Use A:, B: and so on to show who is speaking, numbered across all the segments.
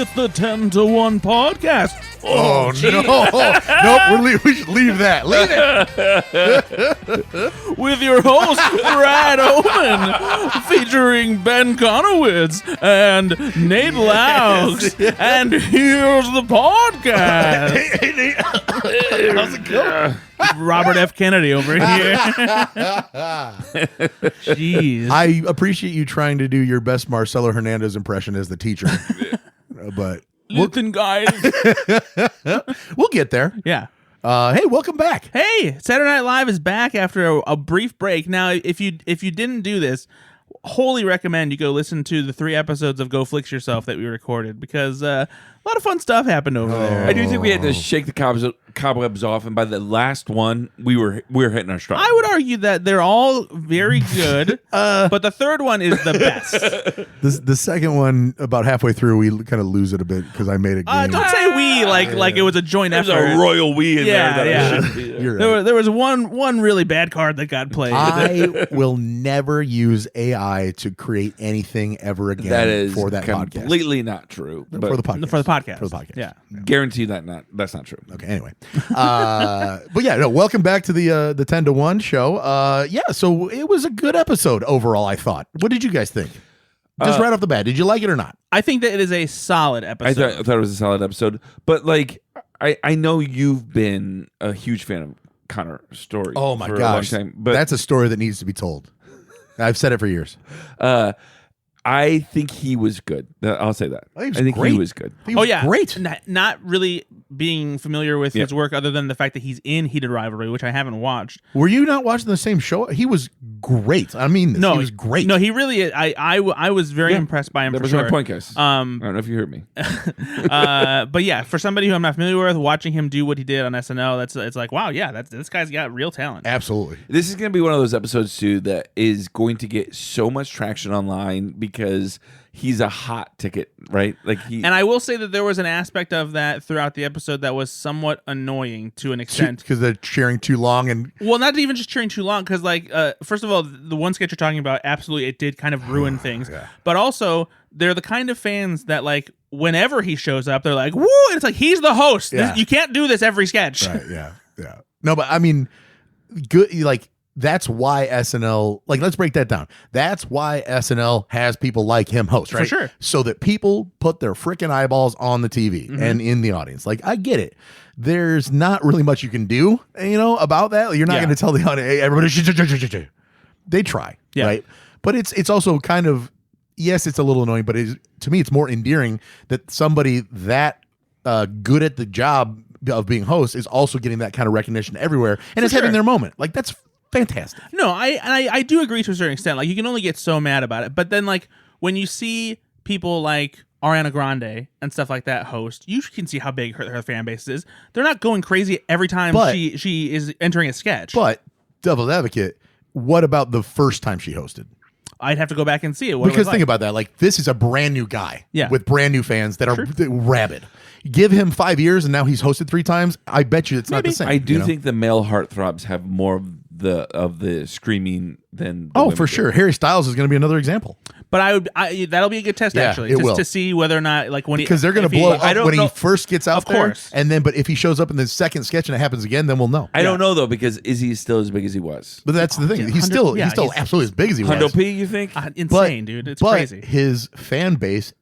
A: It's the 10 to 1 podcast.
B: Oh, no. Nope, we should leave that. Leave
A: it. With your host, Brad Oman, featuring Ben Conowitz and Nate Laux. Yes. And here's the podcast.
B: Hey, Nate. How's it going?
A: Robert F. Kennedy over here. Jeez.
B: I appreciate you trying to do your best Marcelo Hernandez impression as the teacher. But
A: listen, guys.
B: We'll get there.
A: Yeah.
B: Hey, welcome back.
A: Hey, Saturday Night Live is back after a brief break. Now, if you didn't do this, wholly recommend you go listen to the 3 episodes of Go Flix Yourself that we recorded, because a lot of fun stuff happened over there.
C: I do think we had to shake the cobwebs off, and by the last one, we were hitting our stride.
A: I would argue that they're all very good, but the third one is the best.
B: The second one, about halfway through, we kind of lose it a bit because I made a game.
A: Don't say we like it was a joint effort.
C: There's a royal we in there.
A: You're right. There was one really bad card that got played.
B: I will never use AI to create anything ever again.
C: That is
B: for that podcast.
C: Completely not true.
B: For the podcast.
A: For the podcast.
B: For the podcast.
A: Yeah.
C: Guarantee that's not true.
B: Okay. Anyway, but yeah, no. Welcome back to the 10 to 1 show. Yeah. So it was a good episode overall. I thought. What did you guys think? Just right off the bat, did you like it or not?
A: I think that it is a solid episode.
C: I thought it was a solid episode, but like I know you've been a huge fan of Connor Storrie.
B: Oh my
C: for
B: gosh,
C: a long time, but
B: that's a story that needs to be told. I've said it for years.
C: I think he was good. I'll say that.
B: I think
C: he was good.
A: He was great. Not really being familiar with his work, other than the fact that he's in Heated Rivalry, which I haven't watched.
B: Were you not watching the same show? He was great. I mean, he was great.
A: No, he really is. I was very impressed by him.
C: That
A: for
C: was
A: sure.
C: my point, guys. I don't know if you heard me.
A: But yeah, for somebody who I'm not familiar with, watching him do what he did on SNL, it's like, wow, yeah, this guy's got real talent.
B: Absolutely.
C: This is going to be one of those episodes too that is going to get so much traction online because he's a hot ticket, right? And
A: I will say that there was an aspect of that throughout the episode that was somewhat annoying to an extent,
B: because they're cheering too long, and
A: not even just cheering too long. Because first of all, the one sketch you're talking about, absolutely, it did kind of ruin things. Yeah. But also, they're the kind of fans that whenever he shows up, they're like, "Woo!" And it's like he's the host.
B: Yeah.
A: You can't do this every sketch.
B: Right? Yeah. No, but I mean, good. That's why SNL, let's break that down. That's why SNL has people like him host, right?
A: For sure.
B: So that people put their freaking eyeballs on the TV and in the audience. I get it. There's not really much you can do, about that. You're not going to tell the audience, hey, everybody, they try, right? But it's also kind of, yes, it's a little annoying, but to me, it's more endearing that somebody that good at the job of being host is also getting that kind of recognition everywhere and is having their moment. That's fantastic.
A: No, I do agree to a certain extent. You can only get so mad about it, but then when you see people like Ariana Grande and stuff like that host, you can see how big her fan base is. They're not going crazy every time she is entering a sketch.
B: But devil's advocate, what about the first time she hosted?
A: I'd have to go back and see it.
B: Because think about that. This is a brand new guy with brand new fans that are rabid. Give him 5 years and now he's hosted 3 times. I bet you it's not the same.
C: I do think the male heartthrobs have more of the screaming than the women
B: for
C: do.
B: Sure. Harry Styles is going to be another example.
A: But that'll be a good test actually to see whether or not
B: because they're going to blow up when he first gets out there,
A: course.
B: And then but if he shows up in the second sketch and it happens again, then we'll know.
C: I don't know though, because is he still as big as he was?
B: But that's the thing. He's still absolutely as big as he was.
C: Hundo P, you think?
A: Insane, dude. It's crazy.
B: His fan base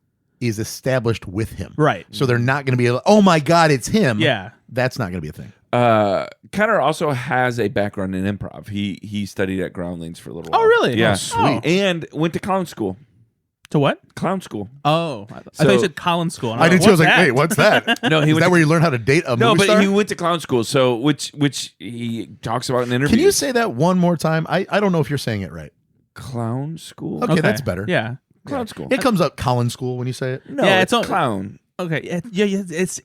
B: is established with him,
A: right?
B: So they're not going to be oh my god, it's him.
A: Yeah,
B: that's not going to be a thing.
C: Connor also has a background in improv. He studied at Groundlings for a little while.
A: Oh, really?
C: Yeah,
B: sweet.
C: And went to clown school.
A: To what?
C: Clown school.
A: Oh, I thought you said Collins School.
B: I did too. I was like, wait, what's that?
C: No,
B: is that where you learn how to date a movie star?
C: He went to clown school. So which he talks about in interviews.
B: Can you say that one more time? I don't know if you're saying it right.
C: Clown school.
B: Okay, that's better.
A: Yeah,
C: clown school.
B: It comes up Collins School when you say it.
C: No, it's clown.
A: Okay, yeah, it's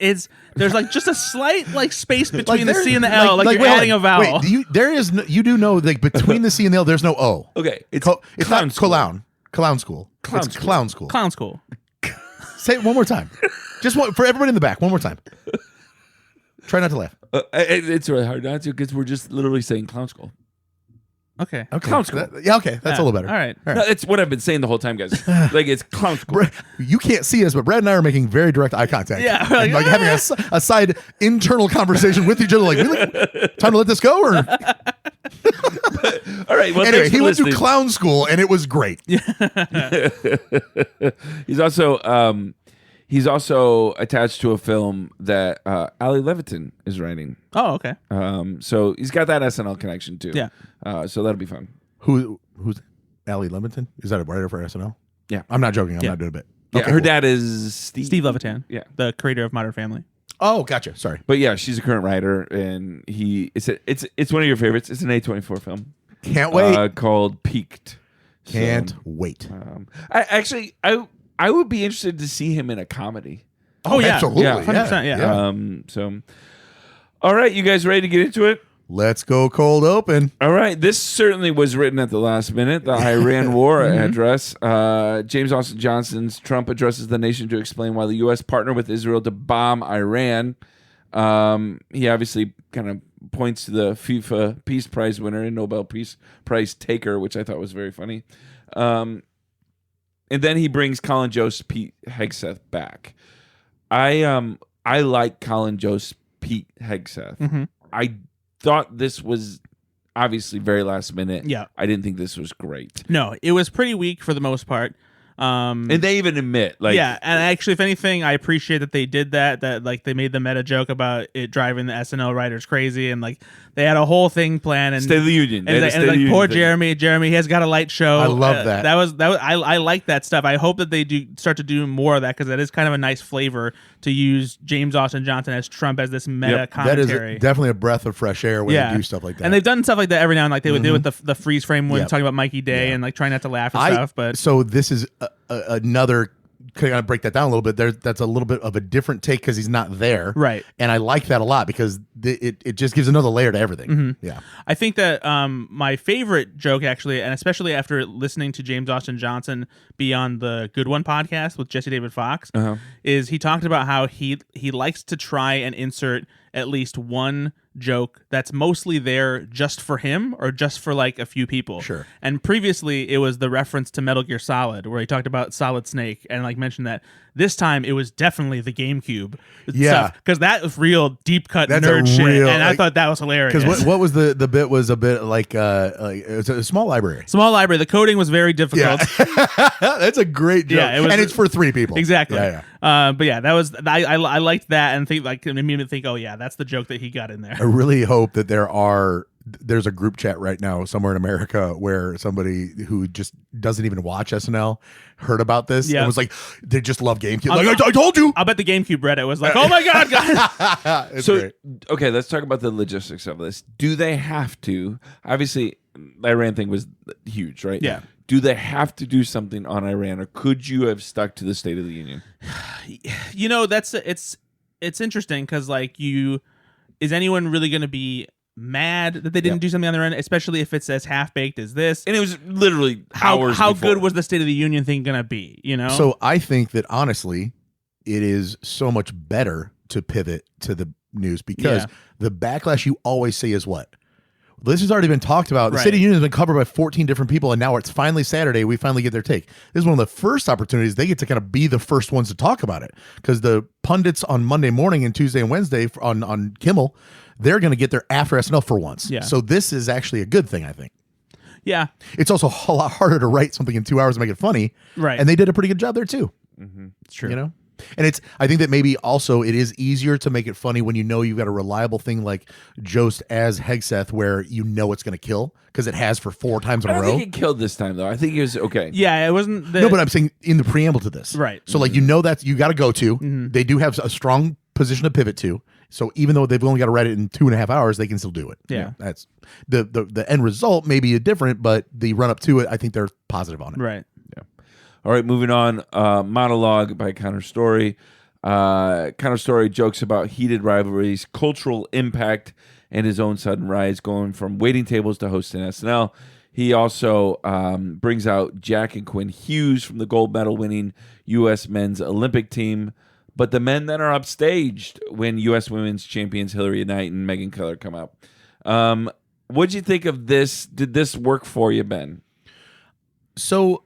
A: there's just a slight space between the C and the L, you're adding a vowel.
B: Wait, you do know between the C and the L, there's no O.
C: Okay, it's
B: not clown. Clown school. It's clown school.
A: Clown school.
B: Say it one more time. Just for everybody in the back, one more time. Try not to laugh.
C: It's really hard not to because we're just literally saying clown school.
A: Okay.
C: Clown School.
B: Okay, that's a little better.
A: All right.
C: No, it's what I've been saying the whole time, guys. Like, it's Clown School.
B: You can't see us, but Brad and I are making very direct eye contact.
A: Yeah,
B: And, like having a side internal conversation with each other. Like, really? Time to let this go? Or
C: All right. Well,
B: anyway,
C: thanks for
B: he went to
C: listening.
B: clown school, and it was great.
C: He's also attached to a film that Ali Levitin is writing.
A: Oh, okay.
C: So he's got that SNL connection too.
A: Yeah.
C: So that'll be fun.
B: Who's Allie Levitin? Is that a writer for SNL?
C: Yeah.
B: I'm not joking. I'm not doing a bit.
C: Yeah,
B: Okay,
C: her
B: cool.
C: dad is
A: Steve Levitan.
C: Yeah.
A: The creator of Modern Family.
B: Oh, gotcha. Sorry.
C: But yeah, she's a current writer, and it's one of your favorites. It's an A24 film.
B: Can't wait.
C: Called Peaked.
B: Can't
C: So,
B: wait.
C: I would be interested to see him in a comedy.
A: Oh, yeah.
B: Absolutely.
C: Yeah.
A: 100%, yeah.
C: So, all right, you guys ready to get into it?
B: Let's go cold open.
C: All right, this certainly was written at the last minute. The Iran War address. James Austin Johnson's Trump addresses the nation to explain why the U.S. partnered with Israel to bomb Iran. He obviously kind of points to the FIFA Peace Prize winner and Nobel Peace Prize taker, which I thought was very funny. And then he brings Colin Jost Pete Hegseth back. I like Colin Jost Pete Hegseth. I thought this was obviously very last minute.
A: Yeah.
C: I didn't think this was great.
A: No, it was pretty weak for the most part.
C: And they even admit, like,
A: yeah, and actually, if anything, I appreciate that they did that. That like they made the meta joke about it driving the SNL writers crazy, and like they had a whole thing planned. And
C: State of the Union.
A: and,
C: They had a
A: and
C: State of the
A: like
C: Union
A: poor
C: thing.
A: Jeremy, he has got a light show.
B: I love that.
A: That was I like that stuff. I hope that they do start to do more of that because that is kind of a nice flavor to use James Austin Johnson as Trump as this meta
C: Yep.
B: That is
A: commentary.
B: definitely a breath of fresh air when they do stuff like that.
A: And they've done stuff like that every now and then, like they would do with the freeze frame when
B: Yep.
A: talking about Mikey Day and like trying not to laugh and stuff. But
B: so this is another. Kind of break that down a little bit. That's a little bit of a different take because he's not there,
A: Right.
B: And I like that a lot because it just gives another layer to everything. Yeah,
A: I think that my favorite joke, actually, and especially after listening to James Austin Johnson be on the Good One podcast with Jesse David Fox, is he talked about how he likes to try and insert at least one joke that's mostly there just for him or just for like a few people.
B: Sure.
A: And previously it was the reference to Metal Gear Solid where he talked about Solid Snake and like mentioned that this time it was definitely the GameCube.
B: Yeah.
A: Because that was real deep cut
B: That's
A: nerd
B: a
A: shit.
B: real,
A: And I
B: like-
A: thought that was hilarious.
B: because what was the bit was a bit like it was a small library.
A: Small library. The coding was very difficult.
B: That's a great joke.
A: Yeah, it was-
B: and it's for 3 people.
A: Exactly.
B: Yeah.
A: But yeah, that was I liked that and think like it made me think, oh yeah, that's the joke that he got in there.
B: I really hope that there's a group chat right now somewhere in America where somebody who just doesn't even watch SNL heard about this
A: Yeah.
B: and was like, they just love GameCube. Like, I told you.
A: I'll bet the GameCube Reddit was like, oh my god, guys.
B: It's
C: So,
B: great.
C: okay, let's talk about the logistics of this. Do they have to? Obviously, the Iran thing was huge, right?
A: Yeah.
C: Do they have to do something on Iran, or could you have stuck to the State of the Union?
A: You know, it's interesting because like is anyone really going to be mad that they didn't do something on their end, especially if it's as half baked as this?
C: And it was literally hours.
A: How
C: before.
A: good was the State of the Union thing going to be? You know,
B: So I think that honestly, it is so much better to pivot to the news because the backlash you always see is what? This has already been talked about. The
A: Right.
B: State of the Union has been covered by 14 different people, and now it's finally Saturday. We finally get their take. This is one of the first opportunities they get to kind of be the first ones to talk about it because the pundits on Monday morning and Tuesday and Wednesday on Kimmel, they're going to get their after SNL for once.
A: Yeah.
B: So this is actually a good thing, I think.
A: yeah,
B: It's also a lot harder to write something in 2 hours and make it funny.
A: Right.
B: And they did a pretty good job there too.
A: it's true.
B: You know? And I think that maybe also it is easier to make it funny when you know you've got a reliable thing like Jost as Hegseth where you know it's going to kill because it has for 4 times in
C: I
B: a
C: don't
B: row.
C: think it killed this time, though. I think it was okay.
A: Yeah, it wasn't.
B: No, but I'm saying in the preamble to this.
A: Right.
B: So like you know that's you got to go to. They do have a strong position to pivot to. So even though they've only got to write it in 2.5 hours, they can still do it.
A: Yeah.
B: That's the end result may be different, but the run up to it, I think they're positive on it.
A: right.
C: All right, moving on. Monologue by Connor Storrie. Connor Storrie jokes about heated rivalries, cultural impact, and his own sudden rise, going from waiting tables to hosting SNL. He also brings out Jack and Quinn Hughes from the gold medal winning U.S. men's Olympic team, but the men that are upstaged when U.S. women's champions Hilary Knight and Megan Keller come out. What'd you think of this? Did this work for you, Ben?
B: So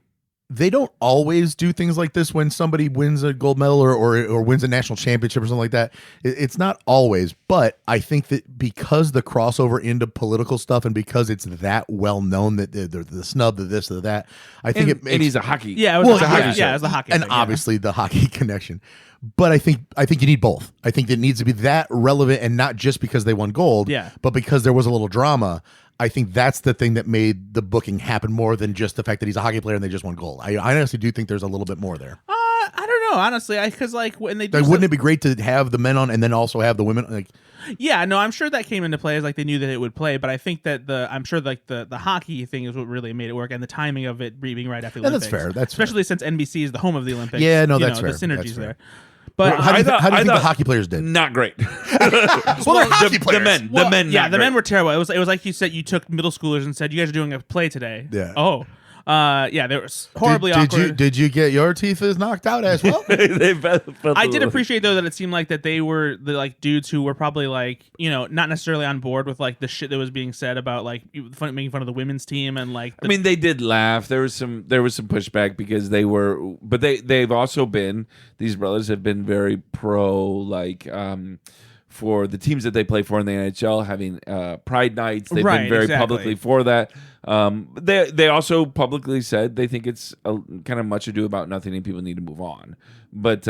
B: they don't always do things like this when somebody wins a gold medal or wins a national championship or something like that. It's not always, but I think that because the crossover into political stuff and because it's that well known that the snub, the this, the that, I think it makes.
C: And he's a hockey.
A: Yeah, it was a hockey show. Yeah, it was a hockey
B: and
A: thing,
B: obviously the hockey connection. But I think you need both. I think it needs to be that relevant and not just because they won gold, but because there was a little drama. I think that's the thing that made the booking happen more than just the fact that he's a hockey player and they just won gold. I honestly do think there's a little bit more there.
A: I don't know, honestly, because like when they do
B: wouldn't it be great to have the men on and then also have the women? Like,
A: yeah, no, I'm sure that came into play as like they knew that it would play, but I think that the hockey thing is what really made it work, and the timing of it being right after the Olympics.
B: That's fair. That's
A: especially since NBC is the home of the Olympics.
B: Yeah, no, that's fair.
A: The synergies
B: that's fair.
A: there. But
B: how do you think the hockey players did?
C: Not great.
B: Well, they're hockey players.
C: The men.
A: Yeah, the men were terrible. It was like you said, you took middle schoolers and said, "You guys are doing a play today."
B: Yeah.
A: Oh. Yeah, they were horribly awkward.
B: Did you get your teeth knocked out as well?
A: I did appreciate though that it seemed like that they were the like dudes who were probably like not necessarily on board with like the shit that was being said about like making fun of the women's team and like.
C: I mean, they did laugh. There was some pushback because they were, but they've also been, these brothers have been very pro like. For the teams that they play for in the NHL, having Pride Nights, they've been very publicly for that. They also publicly said they think it's kind of much ado about nothing and people need to move on. But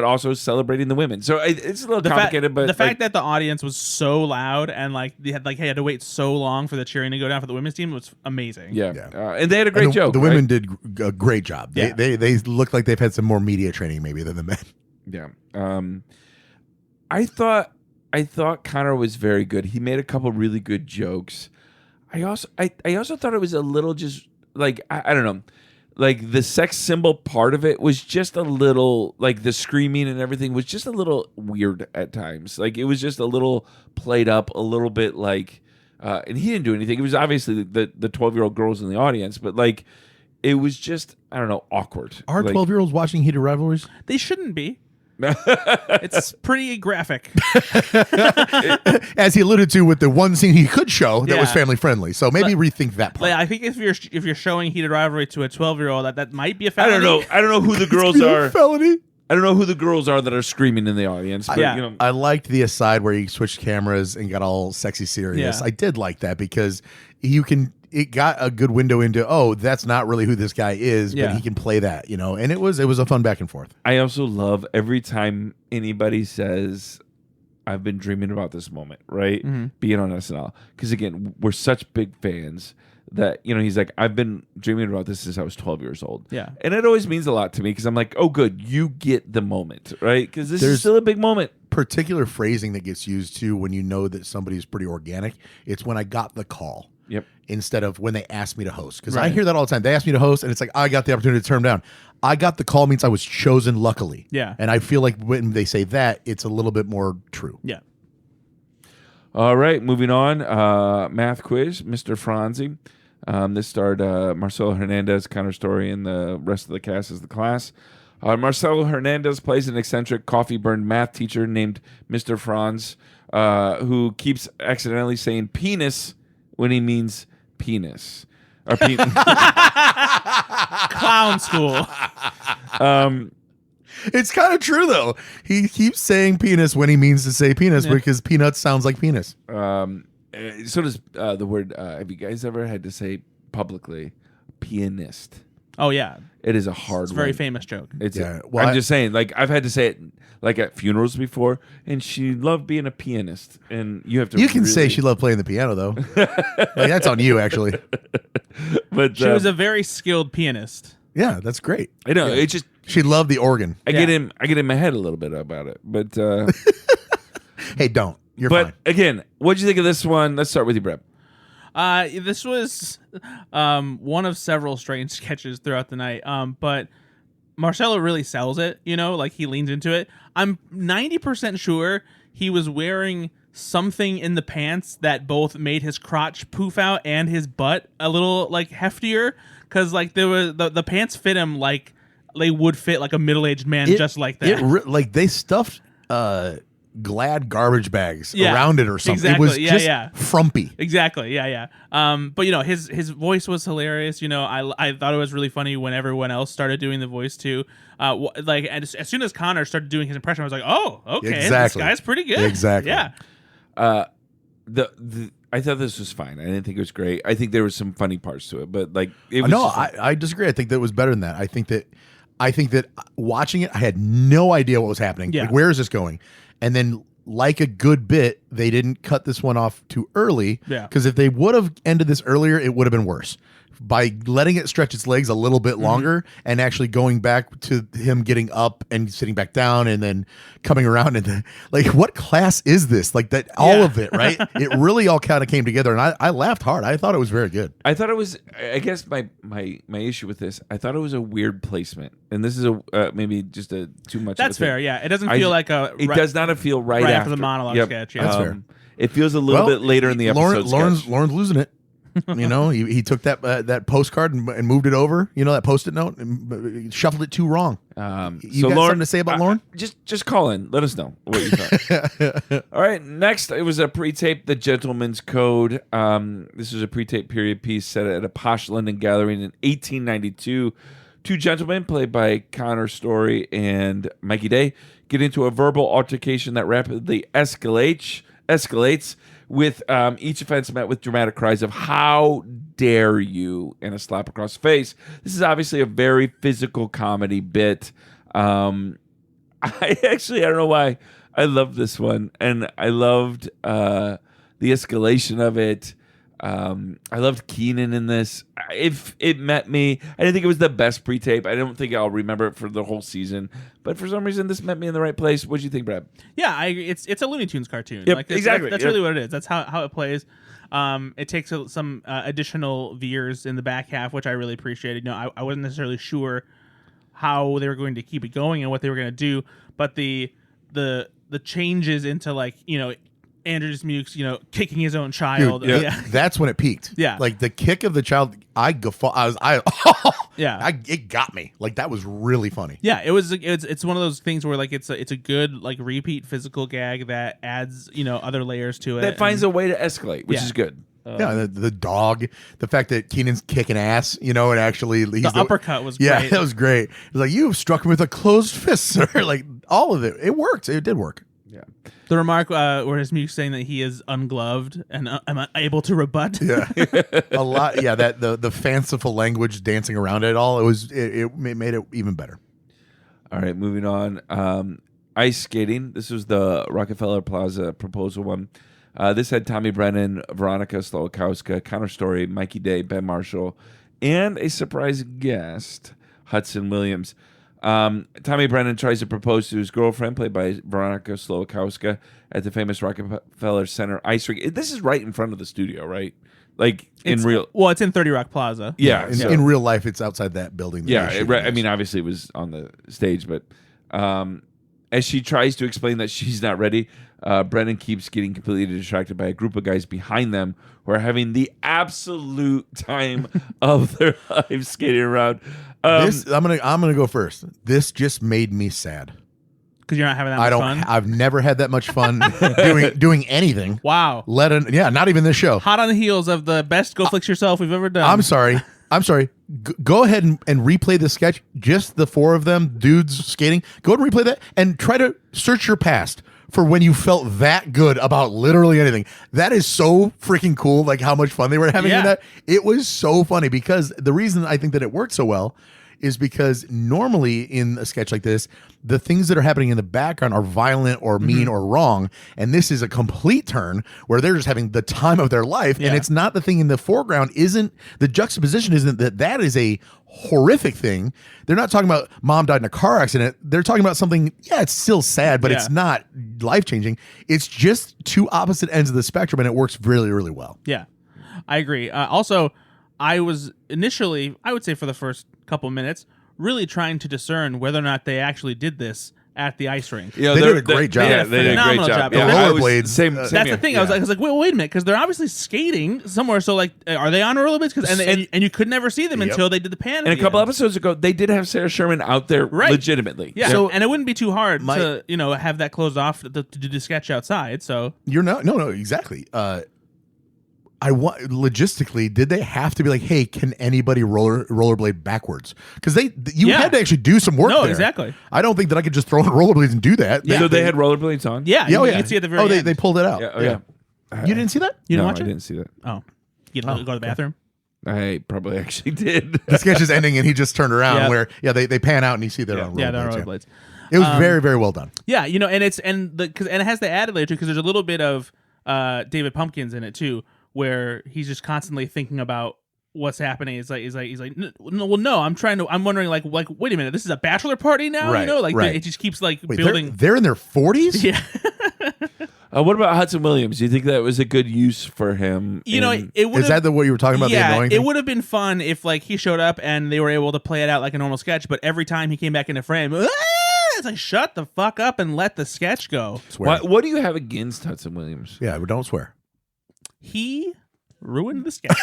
C: also celebrating the women. So it's a little complicated. But
A: the fact that the audience was so loud and like they had to wait so long for the cheering to go down for the women's team was amazing.
C: Yeah. And they had a great joke.
B: The women did a great job. Yeah. They look like they've had some more media training maybe than the men.
C: Yeah. I thought Connor was very good. He made a couple really good jokes. I also thought it was a little just like I don't know, like the sex symbol part of it was just a little like the screaming and everything was just a little weird at times. Like it was just a little played up, a little bit like, and he didn't do anything. It was obviously the 12-year-old girls in the audience, but like it was just I don't know awkward.
B: Are 12-year-olds watching Heated Rivalries?
A: They shouldn't be. It's pretty graphic.
B: As he alluded to with the one scene he could show that was family friendly. So maybe rethink that part.
A: Like, I think if you're showing Heated Rivalry to a 12-year-old, that might be a felony.
C: I don't know who the girls are.
B: Felony?
C: I don't know who the girls are that are screaming in the audience. But,
B: I liked the aside where he switched cameras and got all sexy serious.
A: Yeah.
B: I did like that because it got a good window into, that's not really who this guy is, but he can play that, and it was a fun back and forth.
C: I also love every time anybody says, I've been dreaming about this moment, right? Mm-hmm. Being on SNL. Because again, we're such big fans that, he's like, I've been dreaming about this since I was 12 years old.
A: Yeah.
C: And it always means a lot to me because I'm like, oh, good, you get the moment, right? Because this is still a big moment.
B: Particular phrasing that gets used too when you know that somebody's pretty organic. It's when I got the call.
C: Yep.
B: Instead of when they asked me to host. Because I hear that all the time. They asked me to host, and it's like, I got the opportunity to turn them down. I got the call means I was chosen luckily.
A: Yeah.
B: And I feel like when they say that, it's a little bit more true.
A: Yeah.
C: All right, moving on. Math quiz, Mr. Franzi. This starred Marcelo Hernandez, Connor Storrie, and the rest of the cast as the class. Marcelo Hernandez plays an eccentric coffee-burned math teacher named Mr. Franz, who keeps accidentally saying penis when he means penis. Or
A: Clown school.
B: It's kind of true, though. He keeps saying penis when he means to say penis because peanuts sounds like penis.
C: So does the word, have you guys ever had to say publicly pianist?
A: Oh, yeah.
C: It is a hard
A: It's a very famous joke.
C: I'm just saying, like, I've had to say it like at funerals before, and she loved being a pianist. And you have to.
B: You can say she loved playing the piano, though. That's on you, actually.
C: But
A: she was a very skilled pianist.
B: Yeah, that's great.
C: I know. It just
B: she loved the organ.
C: I get in my head a little bit about it, but
B: hey, don't. You're
C: but
B: fine.
C: Again, what'd you think of this one? Let's start with you, Brett.
A: This was one of several strange sketches throughout the night. But Marcelo really sells it, like he leans into it. I'm 90% sure he was wearing something in the pants that both made his crotch poof out and his butt a little like heftier, because like there was the pants fit him like they would fit like a middle-aged man just like that.
B: Like they stuffed Glad garbage bags
A: Yeah,
B: around it or something.
A: exactly.
B: It was
A: Yeah,
B: just
A: yeah.
B: frumpy.
A: Exactly. Yeah. But his voice was hilarious. I thought it was really funny when everyone else started doing the voice too. Like as soon as Connor started doing his impression, I was like, oh, okay,
B: Exactly.
A: this guy's pretty good.
B: Exactly.
A: Yeah.
C: I thought this was fine. I didn't think it was great. I think there was some funny parts to it, but like it was.
B: No,
C: just
B: I disagree. I think that was better than that. I think that watching it, I had no idea what was happening.
A: Yeah.
B: Like, where is this going? And then, like a good bit, they didn't cut this one off too early.
A: Yeah.
B: Because if they would have ended this earlier, it would have been worse. By letting it stretch its legs a little bit longer and actually going back to him getting up and sitting back down and then coming around and like, what class is this? Like that, all of it, right? It really all kind of came together, and I laughed hard. I thought it was very good.
C: I thought it was. I guess my issue with this, I thought it was a weird placement, and this is maybe just a too much.
A: That's
C: of a
A: fair.
C: thing.
A: Yeah. It doesn't feel like a.
C: It does not feel right
A: after the monologue sketch. Yeah.
B: That's fair.
C: It feels a little bit later in the episode.
B: Lauren's losing it. He took that postcard and moved it over. That Post-it note and shuffled it too wrong. You got
C: Lauren,
B: something to say about Lauren?
C: Just call in. Let us know what you thought. All right. Next, it was a pre-tape, The Gentleman's Code. This was a pre-tape period piece set at a posh London gathering in 1892. Two gentlemen, played by Connor Storrie and Mikey Day, get into a verbal altercation that rapidly escalates. With each offense met with dramatic cries of "How dare you!" and a slap across the face. This is obviously a very physical comedy bit. I don't know why I loved this one, and I loved the escalation of it. I loved Keenan in this. If it met me, I didn't think it was the best pre-tape. I don't think I'll remember it for the whole season. But for some reason, this met me in the right place. What do you think, Brad?
A: Yeah, it's a Looney Tunes cartoon.
C: Yep, exactly.
A: That's really what it is. That's how it plays. It takes some additional veers in the back half, which I really appreciated. I wasn't necessarily sure how they were going to keep it going and what they were going to do, but the changes into Andrew Dismukes, kicking his own child.
B: Dude, yeah. That's when it peaked.
A: Yeah.
B: Like the kick of the child, it got me. Like that was really funny.
A: Yeah, it's one of those things where it's a good repeat physical gag that adds other layers to it.
C: That finds a way to escalate, which is good.
B: The dog, the fact that Keenan's kicking ass, and actually he's
A: the uppercut was great.
B: Yeah, that was great. It's like, you struck him with a closed fist, sir. Like all of it worked. It did work.
C: Yeah.
A: The remark where Dismuke saying that he is ungloved and I'm unable to rebut.
B: Yeah, a lot. Yeah, that the fanciful language dancing around it all. It made it even better.
C: All right, moving on. Ice skating. This was the Rockefeller Plaza proposal one. This had Tommy Brennan, Veronica Slowakowska, Connor Storrie, Mikey Day, Ben Marshall, and a surprise guest, Hudson Williams. Tommy Brennan tries to propose to his girlfriend, played by Veronica Slowakowska, at the famous Rockefeller Center ice rink. This is right in front of the studio, right? It's
A: in 30 Rock Plaza.
C: Yeah.
B: In real life, it's outside that building.
C: I mean, obviously it was on the stage, but as she tries to explain that she's not ready, Brennan keeps getting completely distracted by a group of guys behind them who are having the absolute time of their lives skating around.
B: I'm gonna go first. This just made me sad
A: because you're not having that much fun.
B: I've never had that much fun doing anything.
A: Wow.
B: Not even this show.
A: Hot on the heels of the best Go Fix Yourself we've ever done.
B: I'm sorry. Go ahead and replay the sketch. Just the four of them, dudes skating. Go ahead and replay that and try to search your past for when you felt that good about literally anything. That is so freaking cool, like how much fun they were having in that. It was so funny because the reason I think that it worked so well is because normally in a sketch like this, the things that are happening in the background are violent or mean or wrong. And this is a complete turn where they're just having the time of their life. Yeah. And it's not the thing in the foreground the juxtaposition isn't that is a horrific thing. They're not talking about mom died in a car accident. They're talking about something, it's still sad, but it's not life-changing. It's just two opposite ends of the spectrum, and it works really, really well.
A: Yeah, I agree. Also, I was initially, I would say for the first couple minutes, really trying to discern whether or not they actually did this at the ice rink.
C: You know,
B: They did a great job.
C: Yeah, they did a great
A: Phenomenal
C: job.
A: job.
C: Yeah,
B: The
C: I was-
B: rollerblades,
C: Same
A: That's
C: here.
A: the thing. I was like, wait a minute, because they're obviously skating somewhere. So like, are they on rollerblades? And you could never see them until they did the pan.
C: And a couple episodes ago, they did have Sarah Sherman out there legitimately.
A: Yeah,
B: So-
A: and it wouldn't be too hard to have that closed off to do the sketch outside. So
B: You're not. No, exactly. Logistically, did they have to be like, hey, can anybody rollerblade backwards? Because you had to actually do some work.
A: No,
B: there.
A: exactly.
B: I don't think that I could just throw on rollerblades and do that.
C: So they had rollerblades on?
A: Yeah,
B: Yeah,
A: you can see at the very end.
B: they pulled it out.
C: Yeah.
B: You didn't see that?
A: You didn't
C: No,
A: watch
C: I
A: it?
C: didn't see that.
A: Oh, you go to the bathroom.
C: I probably actually did.
B: The sketch is ending, and he just turned around.
A: Yeah.
B: Where they pan out, and you see they're on rollerblades.
A: Yeah, they're on rollerblades.
B: It was very, very well done.
A: Yeah, and it has the added layer too, because there's a little bit of David Pumpkins in it too, where he's just constantly thinking about what's happening. He's like, no, I'm wondering like, wait a minute, this is a bachelor party now,
B: Right, right.
A: it just keeps like
B: Wait,
A: building.
B: they're in their 40s?
A: Yeah,
C: What about Hudson Williams? Do you think that was a good use for him?
A: it would.
B: Is that what you were talking about?
A: Yeah,
B: the annoying
A: it
B: thing?
A: would have been fun if like he showed up and they were able to play it out like a normal sketch, but every time he came back into frame, it's like shut the fuck up and let the sketch go.
B: Swear.
C: What do you have against Hudson Williams?
B: Yeah, but don't swear.
A: He ruined the sketch.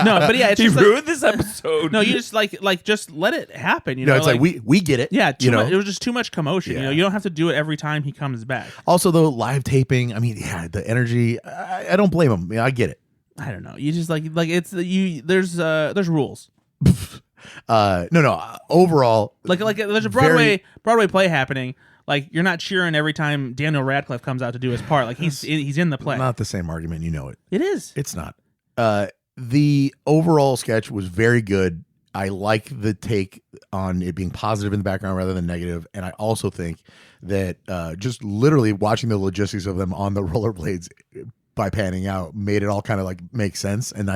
A: No, but yeah, it's
C: He
A: just like,
C: ruined this episode.
A: no, you just like just let it happen. You
B: No,
A: know,
B: it's like we get it.
A: yeah,
B: you know.
A: it was just too much commotion.
B: Yeah.
A: You don't have to do it every time he comes back.
B: Also, though, live taping. I mean, yeah, the energy. I don't blame him. Yeah, I get it.
A: I don't know. You just like it's you. There's rules.
B: No. Overall,
A: Like there's a
B: Very-
A: Broadway play happening. Like you're not cheering every time Daniel Radcliffe comes out to do his part. Like he's in the play.
B: not the same argument. You know it.
A: It is.
B: It's not. The overall sketch was very good. I like the take on it being positive in the background rather than negative, and I also think that just literally watching the logistics of them on the rollerblades by panning out made it all kind of like make sense. And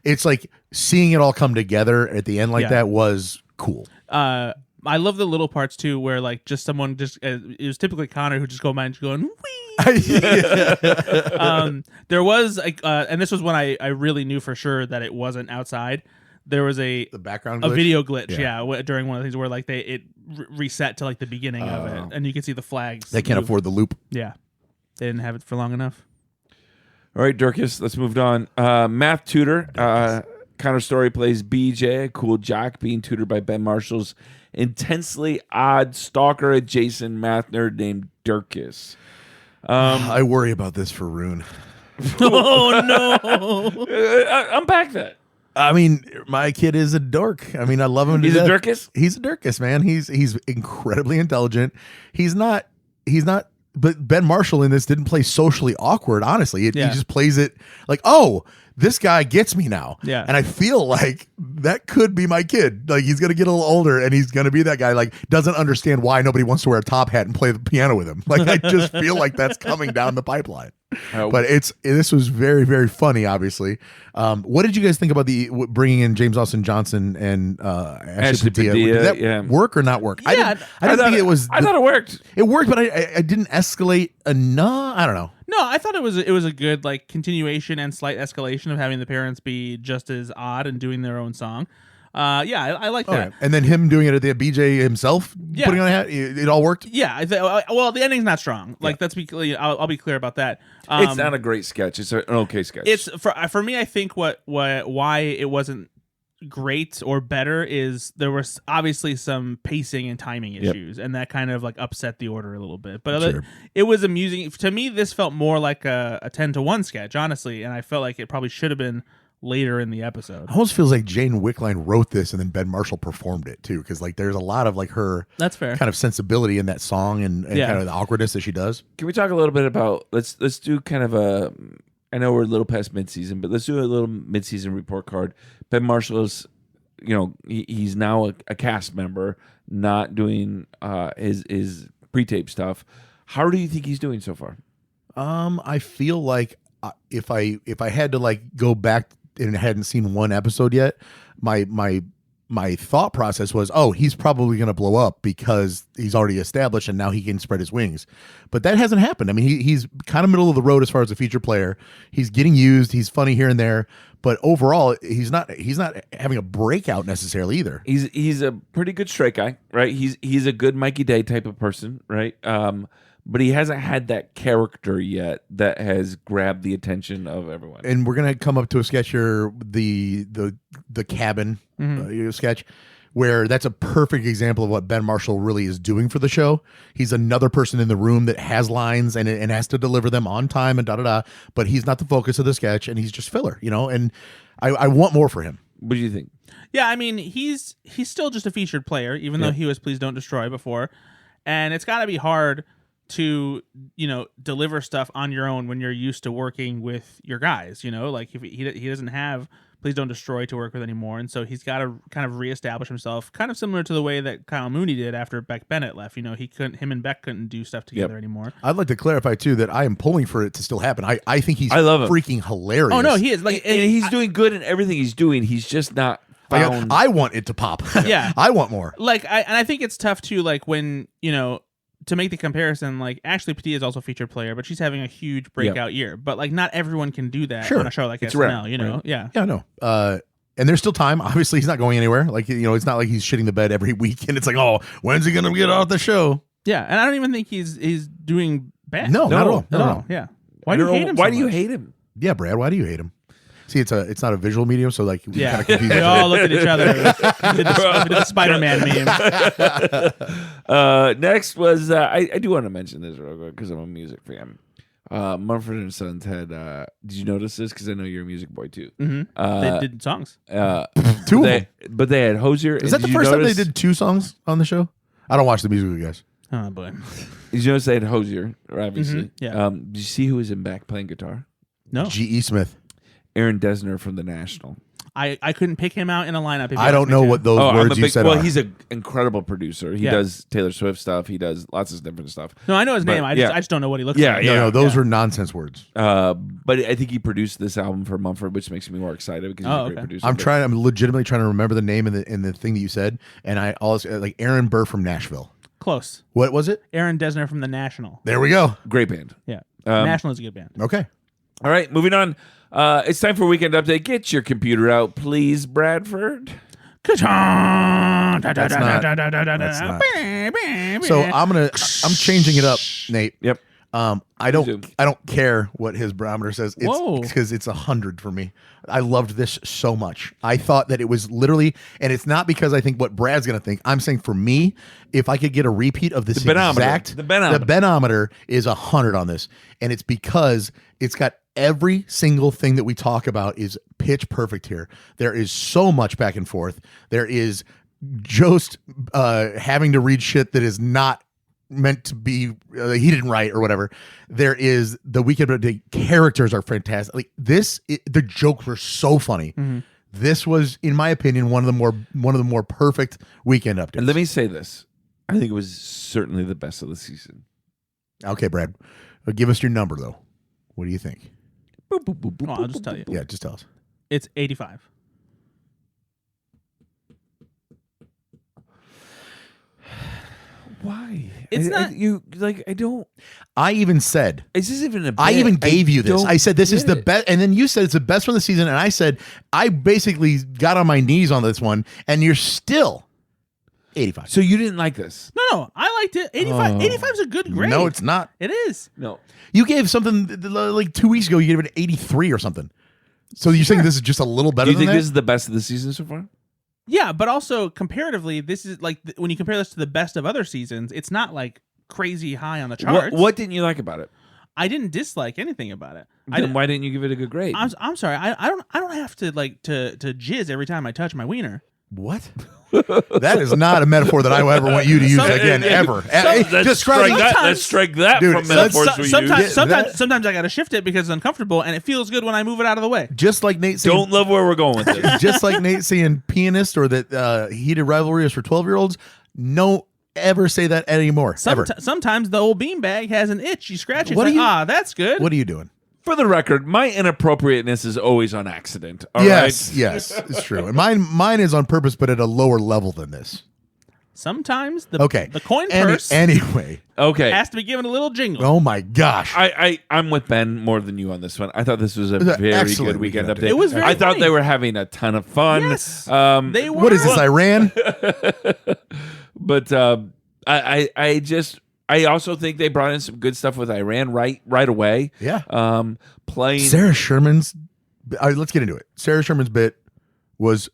B: it's like seeing it all come together at the end like that was cool.
A: I love the little parts too, where like just someone it was typically Connor who just going wee. There was and this was when I really knew for sure that it wasn't outside. There was the
B: background
A: a
B: glitch?
A: video glitch, during one of the things where like it reset to like the beginning of it, and you can see the flags.
B: They can't
A: move.
B: afford the loop.
A: Yeah, they didn't have it for long enough.
C: All right, Durkis, let's move on. Math tutor. Connor Storrie plays BJ, a cool jock being tutored by Ben Marshall's intensely odd stalker adjacent math nerd named Durkis.
B: I worry about this for Rune.
A: Oh no!
C: Unpack that.
B: I mean, my kid is a dork. I mean, I love him to
C: He's a
B: death.
C: Durkis?
B: He's a Durkis, man. He's incredibly intelligent. He's not. But Ben Marshall in this didn't play socially awkward. Honestly, he just plays it like, oh, this guy gets me now.
A: Yeah.
B: And I feel like that could be my kid. Like he's gonna get a little older, and he's gonna be that guy. Like doesn't understand why nobody wants to wear a top hat and play the piano with him. Like I just feel like that's coming down the pipeline. But this was very, very funny. Obviously, what did you guys think about the bringing in James Austin Johnson and Ashley Padilla? Did that work or not work?
C: Yeah,
B: I didn't think it was.
C: I thought it worked.
B: It worked, but I didn't escalate enough. I don't know.
A: No, I thought it was a good like continuation and slight escalation of having the parents be just as odd and doing their own song. I like that.
B: Right. And then him doing it at the BJ himself, putting on a hat, it all worked.
A: Yeah, well, the ending's not strong. Like I'll be clear about that.
C: It's not a great sketch. It's an okay sketch.
A: It's for me. I think why it wasn't great or better is there was obviously some pacing and timing issues, and that kind of like upset the order a little bit. But it was amusing to me. This felt more like a 10-1 sketch, honestly, and I felt like it probably should have been later in the episode.
B: It almost feels like Jane Wickline wrote this and then Ben Marshall performed it too, because like there's a lot of like her
A: that's fair
B: kind of sensibility in that song and kind of the awkwardness that she does.
C: Can we talk a little bit about let's do kind of a, I know we're a little past midseason, but let's do a little midseason report card. Ben Marshall is, he's now a cast member, not doing his pre-tape stuff. How do you think he's doing so far?
B: I feel like if I had to like go back and hadn't seen one episode yet, my my thought process was, oh, he's probably going to blow up because he's already established and now he can spread his wings. But that hasn't happened. I mean, he's kind of middle of the road as far as a feature player. He's getting used. He's funny here and there. But overall, he's not having a breakout necessarily either.
C: He's a pretty good straight guy, right? He's a good Mikey Day type of person, right? But he hasn't had that character yet that has grabbed the attention of everyone.
B: And we're gonna come up to a sketch here, the cabin sketch, where that's a perfect example of what Ben Marshall really is doing for the show. He's another person in the room that has lines and has to deliver them on time and but he's not the focus of the sketch, and he's just filler, and I want more for him.
C: What do you think?
A: Yeah, I mean, he's still just a featured player, even though he was Please Don't Destroy before, and it's got to be hard to deliver stuff on your own when you're used to working with your guys. Like if he doesn't have Please Don't Destroy to work with anymore, and so he's got to kind of reestablish himself, kind of similar to the way that Kyle Mooney did after Beck Bennett left. Him and Beck couldn't do stuff together anymore.
B: I'd like to clarify too that I am pulling for it to still happen. I think he's
C: love him.
B: Freaking hilarious.
A: Oh no, he is, like,
C: and he's doing good in everything he's doing. He's just not found.
B: I want it to pop.
A: Yeah,
B: I want more.
A: Like I think it's tough too, like when to make the comparison, like Ashley Padilla is also a featured player, but she's having a huge breakout year. But like not everyone can do that on a show like
C: it's
A: SNL,
C: rare, right?
A: Yeah.
B: Yeah, no. And there's still time. Obviously, he's not going anywhere. Like, it's not like he's shitting the bed every week and it's like, oh, when's he going to get off the show?
A: Yeah, and I don't even think he's doing bad.
B: No, not at all.
A: At all. Yeah. Why do you hate him?
C: Why do you hate him?
B: Yeah, Brad, why do you hate him? See, it's not a visual medium, so like we kind of confuse
A: we all looked at each other. We did the Spider-Man
C: meme. Next was I do want to mention this real quick because I'm a music fan. Mumford Sons had. Did you notice this? Because I know you're a music boy too.
A: Mm-hmm. They did songs.
B: Two of them.
C: But they had Hosier.
B: Is that the first time they did two songs on the show? I don't watch the music with you guys.
A: Oh boy.
C: Did you notice they had Hosier? Obviously.
A: Mm-hmm. Yeah.
C: Did you see who was in back playing guitar?
A: No.
B: G.E. Smith.
C: Aaron Dessner from The National.
A: I couldn't pick him out in a lineup.
B: I don't know what those words you said
C: Well,
B: are.
C: he's an incredible producer. He does Taylor Swift stuff. He does lots of different stuff.
A: No, I know his name. I just don't know what he looks like.
B: No, those were nonsense words.
C: But I think he produced this album for Mumford, which makes me more excited because he's a great producer.
B: I'm legitimately trying to remember the name and the thing that you said, and I also like Aaron Burr from Nashville.
A: Close.
B: What was it?
A: Aaron Dessner from The National.
B: There we go.
C: Great band.
A: Yeah. National is a good band.
B: Okay.
C: All right, moving on. It's time for Weekend Update. Get your computer out, please, Bradford.
B: That's not. So I'm changing it up, Nate.
C: Yep.
B: I don't care what his barometer says. It's because it's 100 for me. I loved this so much. I thought that it was literally, and it's not because I think what Brad's going to think. I'm saying for me, if I could get a repeat of this
C: the
B: benometer is 100 on this. And it's because it's got every single thing that we talk about is pitch perfect here. There is so much back and forth. There is Jost having to read shit that is not meant to be he didn't write or whatever. There is the Weekend Update characters are fantastic. Like the jokes were so funny. Mm-hmm. This was, in my opinion, one of the more perfect Weekend Updates.
C: And let me say this: I think it was certainly the best of the season.
B: Okay, Brad, give us your number though. What do you think?
A: I'll just tell you.
B: Yeah, just tell us.
A: It's 85.
C: Why?
A: It's not.
C: I don't.
B: I even said.
C: Is this even a bit?
B: I even gave you this. I said this is the best, and then you said it's the best from the season, and I said I basically got on my knees on this one, and you're still 85.
C: So you didn't like this?
A: No, I liked it. 85. 85 is a good grade.
B: No, it's not.
A: It is.
C: No.
B: You gave something like 2 weeks ago. You gave it 83 or something. So you're saying this is just a little better?
C: Do you
B: than
C: think
B: that?
C: this is the best of the season so far?
A: Yeah, but also comparatively, this is like when you compare this to the best of other seasons, it's not like crazy high on the charts.
C: What didn't you like about it?
A: I didn't dislike anything about it.
C: Then why didn't you give it a good grade?
A: I'm sorry. I don't have to to jizz every time I touch my wiener.
B: What? That is not a metaphor that I would ever want you to use again, ever.
C: Let's strike that
B: dude,
C: from metaphors we use.
A: Sometimes I got to shift it because it's uncomfortable, and it feels good when I move it out of the way.
B: Just like Nate saying,
C: don't love where we're going with this.
B: Just like Nate saying pianist or that Heated Rivalry is for 12-year-olds. No, ever say that anymore. Ever.
A: Sometimes the old beanbag has an itch. You scratch it. That's good.
B: What are you doing?
C: For the record, my inappropriateness is always on accident. All
B: yes,
C: right?
B: yes, it's true. And mine is on purpose, but at a lower level than this.
A: Sometimes the coin purse
B: Anyway.
C: Okay.
A: has to be given a little jingle.
B: Oh my gosh.
C: I'm with Ben more than you on this one. I thought this was a very
B: excellent
C: good weekend
B: weekend
C: update.
A: It was very
C: I thought
A: funny.
C: they were having a ton of fun.
A: Yes, they were.
B: What is this, Iran?
C: But I also think they brought in some good stuff with Iran right away.
B: Yeah.
C: Playing
B: Sarah Sherman's. Let's get into it. Sarah Sherman's bit was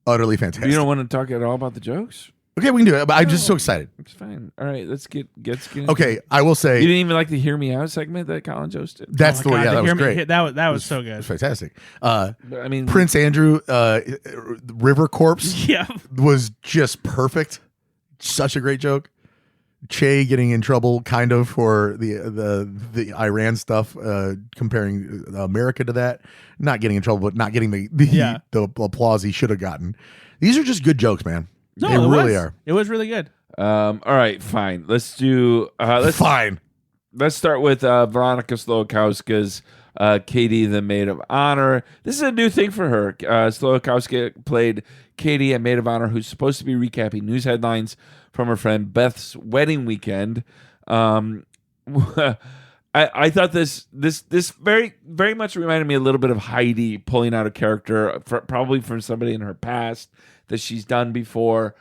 B: utterly fantastic.
C: You don't want to talk at all about the jokes?
B: Okay, we can do it. But I'm just so excited.
C: It's fine. All right, let's get
B: Okay, I will
C: You
B: say
C: didn't even like the "Hear Me Out" segment that Collins hosted.
B: that's the
A: Oh my
B: way.
A: God,
B: Yeah, that was
A: Hear Me-
B: great.
A: That was so
B: It
A: good.
B: was fantastic.
C: But, I mean,
B: Prince Andrew, River Corpse
A: Yeah.
B: was just perfect. Such a great joke. Che getting in trouble, kind of, for the Iran stuff, comparing America to that. Not getting in trouble, but not getting the applause he should have gotten. These are just good jokes, man.
A: No,
B: they
A: it
B: really
A: was.
B: are.
A: It was really good.
C: all right, fine. Let's do.
B: Fine.
C: Let's start with Veronica Slowakowska's Katie, the Maid of Honor. This is a new thing for her. Slowakowska played Katie, a Maid of Honor, who's supposed to be recapping news headlines from her friend Beth's wedding weekend. I thought this very very much reminded me a little bit of Heidi pulling out a character probably from somebody in her past that she's done before.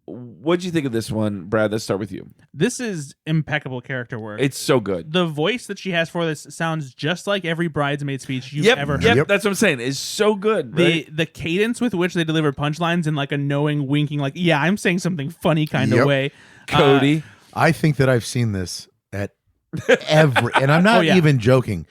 C: What'd you think of this one, Brad? Let's start with you.
A: This is impeccable character work.
C: It's so good.
A: The voice that she has for this sounds just like every bridesmaid speech you've ever heard.
C: Yep, that's what I'm saying. It's so good. Right?
A: The cadence with which they deliver punchlines in like a knowing, winking, like, yeah, I'm saying something funny kind of way.
C: Cody.
B: I think that I've seen this at every, and I'm not even joking.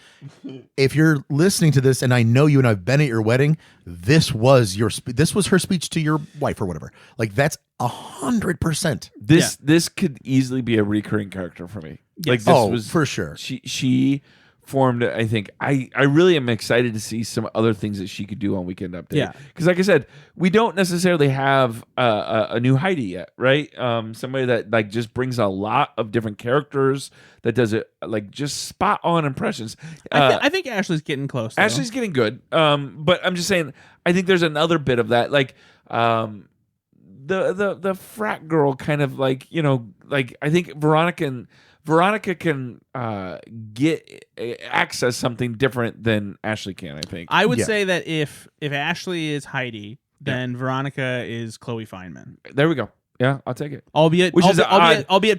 B: If you're listening to this, and I know you, and I've been at your wedding, this was her speech to your wife or whatever. Like, that's 100%.
C: This could easily be a recurring character for me.
A: Yes.
C: Like this was
B: for sure.
C: She formed. I think I really am excited to see some other things that she could do on Weekend Update.
A: Yeah,
C: because like I said, we don't necessarily have a new Heidi yet, right? Somebody that like just brings a lot of different characters that does it like just spot on impressions.
A: I think Ashley's getting close. Though.
C: Ashley's getting good. But I'm just saying, I think there's another bit of that, like the frat girl kind of like, you know, like I think Veronica can get access something different than Ashley can. I think
A: I would say that if Ashley is Heidi, then Veronica is Chloe Feynman.
C: There we go. Yeah, I'll take it.
A: Albeit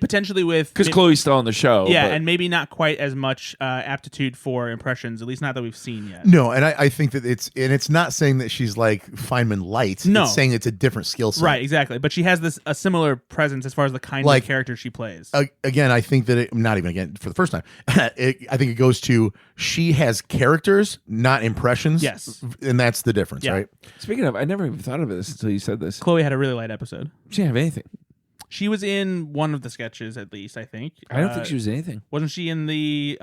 A: potentially with
C: because Chloe's still on the show.
A: Yeah,
C: but.
A: and maybe not quite as much aptitude for impressions, at least not that we've seen yet.
B: No, and I think that it's not saying that she's like Feynman light.
A: No.
B: It's saying it's a different skill set.
A: Right, exactly. But she has a similar presence as far as the kind of character she plays.
B: Again, I think that not even again for the first time. I think it goes to she has characters, not impressions.
A: Yes,
B: and that's the difference, right?
C: Speaking of, I never even thought of this until you said this.
A: Chloe had a really light episode.
C: She didn't have anything.
A: She was in one of the sketches, at least, I think.
C: I don't think she was in anything.
A: Wasn't she in the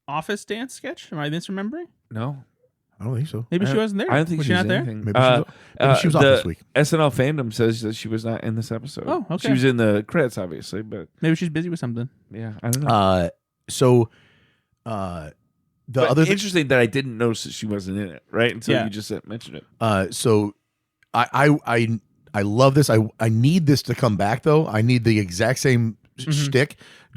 A: office dance sketch? Am I misremembering?
C: No.
B: I don't think so.
A: Maybe she wasn't there.
C: I don't think
A: was
C: she was
A: not there.
C: anything.
B: Maybe she was off this week.
C: SNL fandom says that she was not in this episode.
A: Oh, okay.
C: She was in the credits, obviously, but
A: maybe she's busy with something.
C: Yeah, I don't know. Interesting that I didn't notice that she wasn't in it, right? Until you just mentioned it.
B: So I love this. I need this to come back, though. I need the exact same shtick.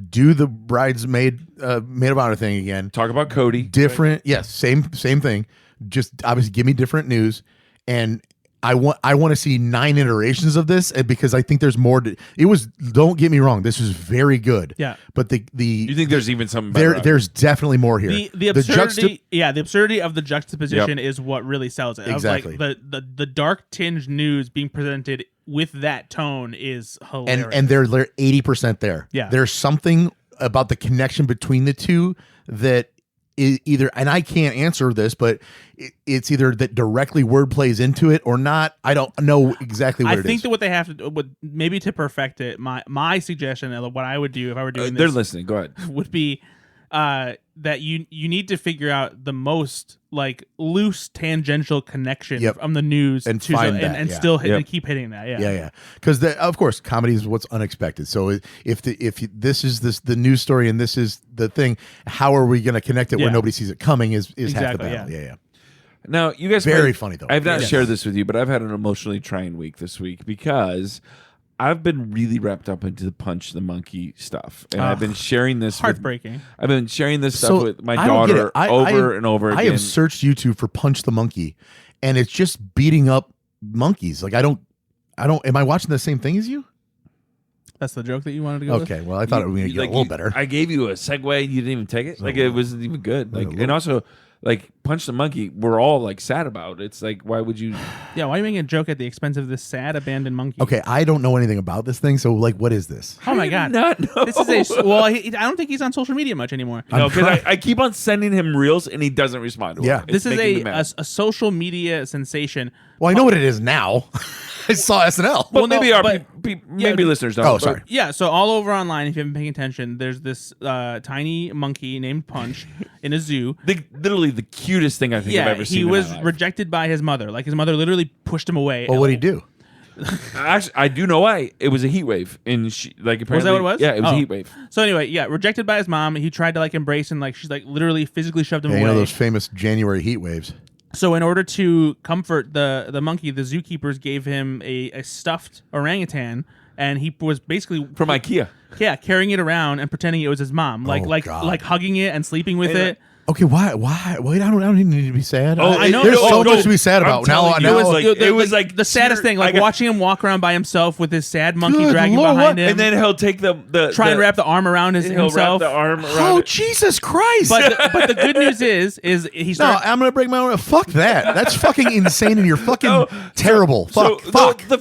B: Do the bridesmaid maid of honor thing again.
C: Talk about Cody.
B: Different, right? Yes, same thing. Just obviously give me different news, and I want to see 9 iterations of this, and because I think there's more. Don't get me wrong. This is very good.
A: Yeah,
B: but the
C: you think there's even something better
B: there's definitely more here.
A: The absurdity, the absurdity of the juxtaposition is what really sells it.
B: Exactly.
A: Like the dark tinged news being presented with that tone is hilarious.
B: And they're 80% there.
A: Yeah,
B: there's something about the connection between the two that is either, and I can't answer this, but it's either that directly word plays into it or not. I don't know exactly what it is.
A: I think that what they have to do, maybe to perfect it, my suggestion of what I would do if I were doing this.
C: They're listening. Go ahead.
A: Would be that you need to figure out the most like loose tangential connection from the news
B: and
A: to
B: find that,
A: and still hit and keep hitting that.
B: Yeah. Because of course, comedy is what's unexpected. So if this is the news story and this is the thing, how are we going to connect it where nobody sees it coming? Is half the battle. Yeah.
C: Now, you guys
B: very funny though.
C: I've not shared this with you, but I've had an emotionally trying week this week because I've been really wrapped up into the Punch the Monkey stuff, and I've been sharing this.
A: Heartbreaking.
C: I've been sharing this stuff with my daughter over and over again.
B: I have searched YouTube for Punch the Monkey, and it's just beating up monkeys. Like I don't. Am I watching the same thing as you?
A: That's the joke that you wanted to go with?
B: Okay, well, I thought it was going to get a little better.
C: I gave you a segue, and you didn't even take it. Like it wasn't even good. Like and also. Like Punch the Monkey, we're all like sad about. It's like, why would you?
A: Yeah, why are you making a joke at the expense of this sad abandoned monkey?
B: Okay, I don't know anything about this thing, so like, what is this?
A: Oh my god,
C: not know.
A: This is I don't think he's on social media much anymore.
C: No, because I keep on sending him reels and he doesn't respond to them.
A: This is a social media sensation.
B: Well, I know what it is now. I saw SNL.
C: Well, maybe listeners don't.
B: Oh, sorry.
A: Yeah, so all over online, if you haven't been paying attention, there's this tiny monkey named Punch in a zoo.
C: Literally the cutest thing I think I've ever seen.
A: He was rejected by his mother. Like his mother literally pushed him away.
B: Well, what'd he do?
C: Actually, I do know why. It was a heat wave, and apparently,
A: was that what it was?
C: Yeah, it was a heat wave.
A: So anyway, rejected by his mom. He tried to like embrace and like she's like literally physically shoved him away.
B: You know those famous January heat waves.
A: So in order to comfort the monkey, the zookeepers gave him a stuffed orangutan, and he was basically
C: from IKEA.
A: Yeah, carrying it around and pretending it was his mom, like hugging it and sleeping with it.
B: Okay, why? Wait, I don't need to be sad.
A: I know.
B: There's so much to be sad about.
A: It was like the saddest thing, like watching him walk around by himself with his sad monkey dragging behind him,
C: and then he'll take
A: try and wrap the arm around himself.
C: Wrap the arm around.
B: Oh, Jesus Christ!
A: But the good news is he's
B: no. I'm gonna break my arm. Fuck that. That's fucking insane, and you're fucking terrible. Fuck.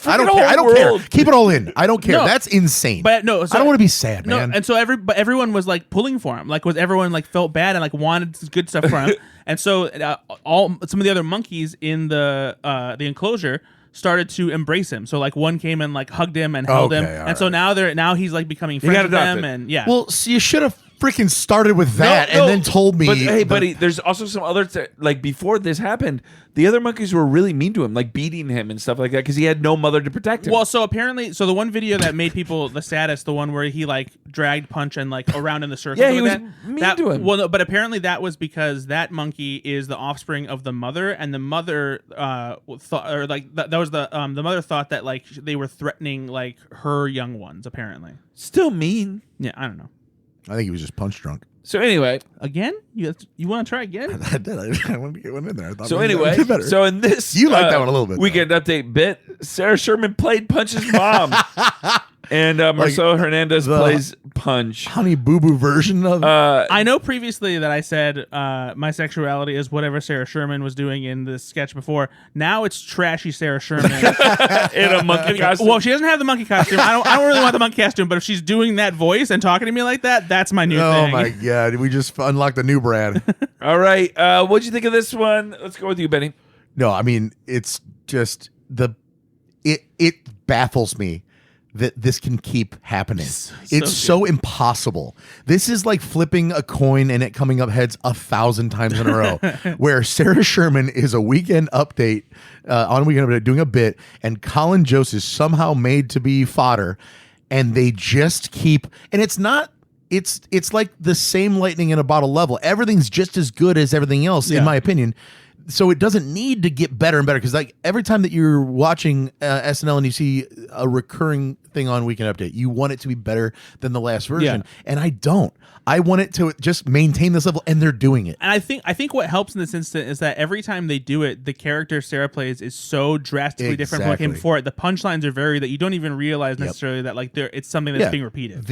B: I don't care. I don't care. Keep it all in. I don't care.
A: No,
B: that's insane.
A: But no,
B: I don't want to be sad, man.
A: No, and so everyone was like pulling for him. Like everyone like felt bad and like wanted good stuff from him. And so some of the other monkeys in the enclosure started to embrace him. So like one came and like hugged him and held him. And so now he's like becoming friends with them. And
B: well, so you should have freaking started with that and then told me.
C: But hey, buddy, there's also some other like before this happened, the other monkeys were really mean to him, like beating him and stuff like that because he had no mother to protect him.
A: Well, so apparently, the one video that made people the saddest, the one where he like dragged Punch and like around in the circle.
C: Yeah, he was mean to him.
A: Well, no, but apparently that was because that monkey is the offspring of the mother, and the mother thought, or like that was the mother thought that like they were threatening like her young ones. Apparently,
C: still mean.
A: Yeah, I don't know.
B: I think he was just punch drunk.
C: So anyway,
A: again, you want to try again?
B: I did. I wanted to get one in there. I thought
C: so anyway, so in this,
B: you like that one a little bit.
C: Weekend update bit. Sarah Sherman played Punch's mom, and Marcelo Hernandez plays Punch.
B: Honey Boo Boo version of.
A: I know previously that I said my sexuality is whatever Sarah Sherman was doing in this sketch before. Now it's trashy Sarah Sherman
C: in a monkey costume.
A: Well, she doesn't have the monkey costume. I don't really want the monkey costume, but if she's doing that voice and talking to me like that, that's my new thing.
B: Oh my god, we just unlocked a new brand.
C: All right, what'd you think of this one? Let's go with you, Benny.
B: No, I mean it's just it baffles me that this can keep happening. It's so impossible. This is like flipping a coin and it coming up heads 1,000 times in a row. Where Sarah Sherman is a weekend update on Weekend Update doing a bit, and Colin Jost is somehow made to be fodder, and they just keep. And it's not. It's like the same lightning in a bottle level. Everything's just as good as everything else, in my opinion. So it doesn't need to get better and better, because like every time that you're watching SNL and you see a recurring thing on Weekend Update, you want it to be better than the last version, and I don't. I want it to just maintain this level, and they're doing it.
A: And I think what helps in this instant is that every time they do it, the character Sarah plays is so drastically different from what came before it. The punchlines are very that you don't even realize necessarily that like it's something that's being repeated.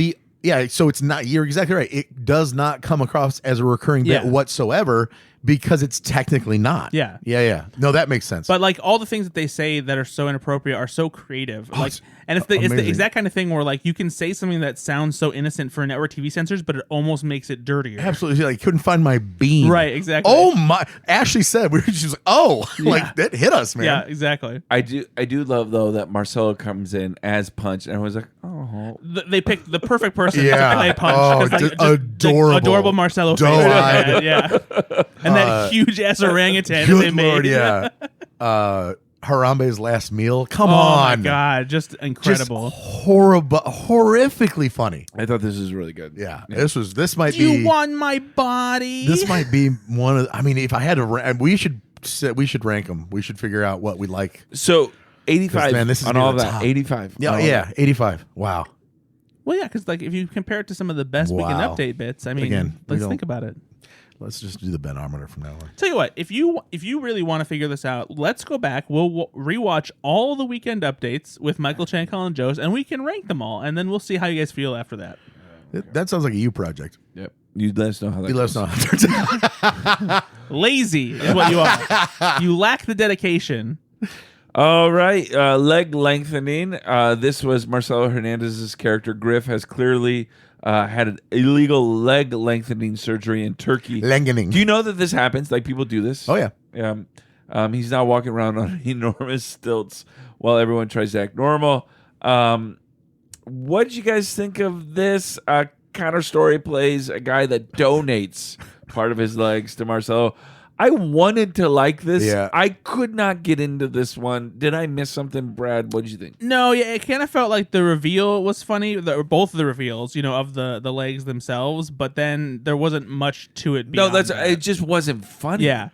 B: So it's not. You're exactly right. It does not come across as a recurring bit whatsoever, because it's technically not.
A: Yeah.
B: Yeah. No, that makes sense.
A: But like all the things that they say that are so inappropriate are so creative. Like, and it's the exact kind of thing where like you can say something that sounds so innocent for network TV censors, but it almost makes it dirtier.
B: Absolutely. Like, couldn't find my bean.
A: Right. Exactly.
B: Oh my! Ashley said she was like, "Oh, like that hit us, man."
A: Yeah. Exactly.
C: I do love though that Marcelo comes in as Punch, and everyone's like, "Oh."
A: They picked the perfect person to play Punch.
B: Oh,
A: 'Cause, like,
B: adorable
A: Marcelo.
B: Doe-eyed.
A: Yeah. And that huge ass orangutan that
B: Good
A: they made.
B: Lord, yeah. Harambe's last meal. Come
A: Oh
B: on.
A: my God, just incredible.
B: Just horrifically funny.
C: I thought this was really good.
B: Yeah. This might
A: Do
B: be.
A: you want my body?
B: This might be one of. I mean, if I had to, we should rank them. We should figure out what we like.
C: So 85
B: man, this is
C: on all
B: near the
C: that.
B: top.
C: 85.
B: Yeah, 85. Wow.
A: Well, yeah, because like if you compare it to some of the best weekend
B: Wow.
A: update bits, I mean,
B: Again, we
A: let's
B: don't-
A: think about it.
B: Let's just do the benometer from now on.
A: Tell you what, if you really want to figure this out, let's go back. We'll rewatch all the weekend updates with Michael Chan, Colin Jost, and we can rank them all, and then we'll see how you guys feel after that.
B: That sounds like a you project.
C: Yep. You let us know how that
B: You
C: goes.
B: let us know.
A: Lazy is what you are. You lack the dedication.
C: All right. Leg lengthening. This was Marcelo Hernandez's character. Griff has clearly had an illegal leg lengthening surgery in Turkey.
B: Lengthening.
C: Do you know that this happens? Like people do this?
B: Oh, yeah.
C: He's now walking around on enormous stilts while everyone tries to act normal. What did you guys think of this? Connor Storrie plays a guy that donates part of his legs to Marcelo. I wanted to like this.
B: Yeah.
C: I could not get into this one. Did I miss something, Brad? What did you think?
A: No, yeah, it kind of felt like the reveal was funny. Both of the reveals, of the legs themselves, but then there wasn't much to it.
C: No,
A: beyond that.
C: it just wasn't funny.
A: Yeah.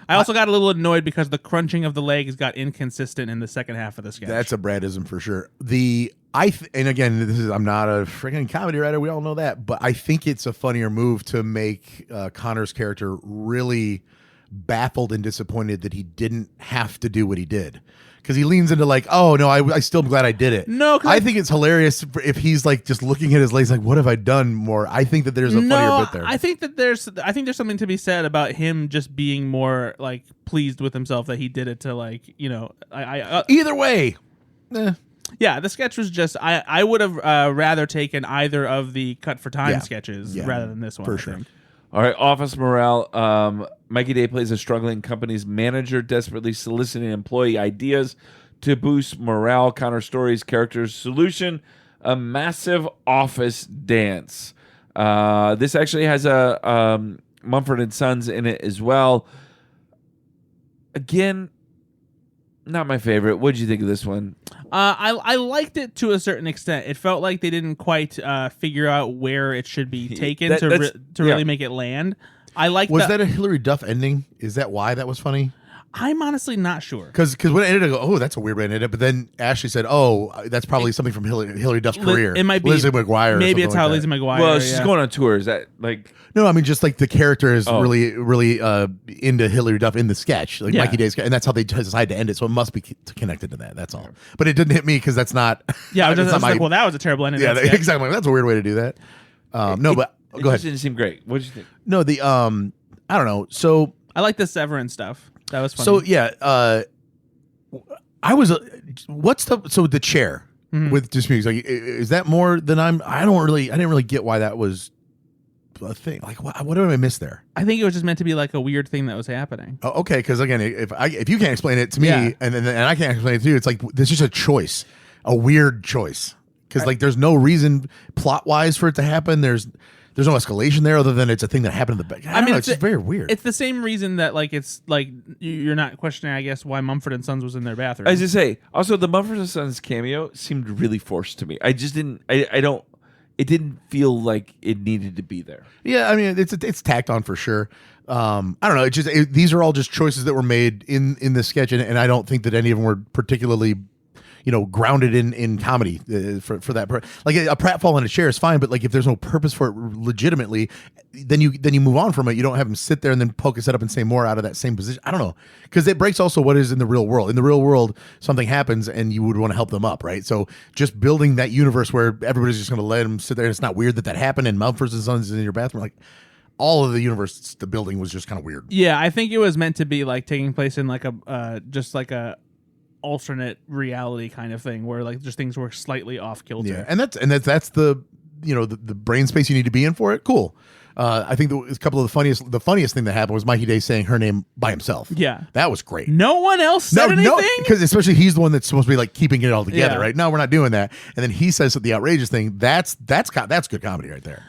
A: I also got a little annoyed because the crunching of the legs got inconsistent in the second half of the sketch.
B: That's a Bradism for sure. And again, I'm not a freaking comedy writer. We all know that, but I think it's a funnier move to make Connor's character really baffled and disappointed that he didn't have to do what he did, because he leans into like, oh no, I still am glad I did it.
A: No,
B: I think it's hilarious if he's like just looking at his legs like, what have I done more? I think that there's a funnier bit there.
A: I think there's something to be said about him just being more like pleased with himself that he did it to like
B: Either way,
A: yeah, the sketch was just I would have rather taken either of the cut for time sketches rather than this one
B: for
A: I
B: sure.
A: think.
C: All right, office morale. Mikey Day plays a struggling company's manager, desperately soliciting employee ideas to boost morale. Connor Storrie's character's solution: a massive office dance. This actually has a Mumford Sons in it as well. Again, not my favorite. What did you think of this one?
A: I liked it to a certain extent. It felt like they didn't quite figure out where it should be taken to really make it land. I like.
B: Was that a Hilary Duff ending? Is that why that was funny?
A: I'm honestly not sure.
B: Because when it ended, I go, oh, that's a weird way to end it. But then Ashley said, oh, that's probably something from Hilary Duff's career.
A: It might be
B: Lizzie McGuire.
A: Maybe it's how
B: like
A: Lizzie McGuire.
C: Well, she's going on tour. Is that like?
B: No, I mean just like the character is really into Hilary Duff in the sketch, like Mikey Day's, and that's how they decided to end it. So it must be connected to that. That's all. But it didn't hit me because that's not.
A: Yeah, I was
B: that's
A: just
B: not
A: like, well, that was a terrible ending.
B: Yeah, exactly. That's a weird way to do that. No, but
C: It
B: go
C: just
B: ahead.
C: didn't seem great. What did you think?
B: No, I don't know. So
A: I like the Severin stuff. That was funny.
B: So yeah, I was. What's the chair with just music? Like, is that more than I didn't really get why that was a thing. Like, what did I miss there?
A: I think it was just meant to be like a weird thing that was happening.
B: Oh, okay, because again, if you can't explain it to me, and I can't explain it to you, it's like there's just a choice, a weird choice. Because like there's no reason plot wise for it to happen. There's no escalation there other than it's a thing that happened in the back. I mean, it's just very weird.
A: It's the same reason that like it's like you're not questioning, I guess, why Mumford & Sons was in their bathroom.
C: I was just say. Also, the Mumford & Sons cameo seemed really forced to me. I just didn't. I don't. It didn't feel like it needed to be there.
B: Yeah, I mean, it's tacked on for sure. I don't know. These are all just choices that were made in the sketch, and I don't think that any of them were particularly, grounded in comedy for that. Like a pratfall in a chair is fine, but like if there's no purpose for it legitimately, then you move on from it. You don't have him sit there and then poke his head up and say more out of that same position. I don't know, because it breaks also what is in the real world. In the real world, something happens and you would want to help them up, right? So just building that universe where everybody's just going to let him sit there and it's not weird that happened and Mumford & Sons is in your bathroom, like. all of the universe, the building was just kind of weird.
A: Yeah, I think it was meant to be like taking place in like a just like a alternate reality kind of thing where like just things were slightly off kilter.
B: Yeah, and that's the the brain space you need to be in for it. Cool. I think a couple of the funniest thing that happened was Mikey Day saying her name by himself.
A: Yeah,
B: that was great.
A: No one else said anything?
B: No, because especially he's the one that's supposed to be like keeping it all together,
A: Yeah.
B: right? No, we're not doing that. And then he says the outrageous thing. That's good comedy right there.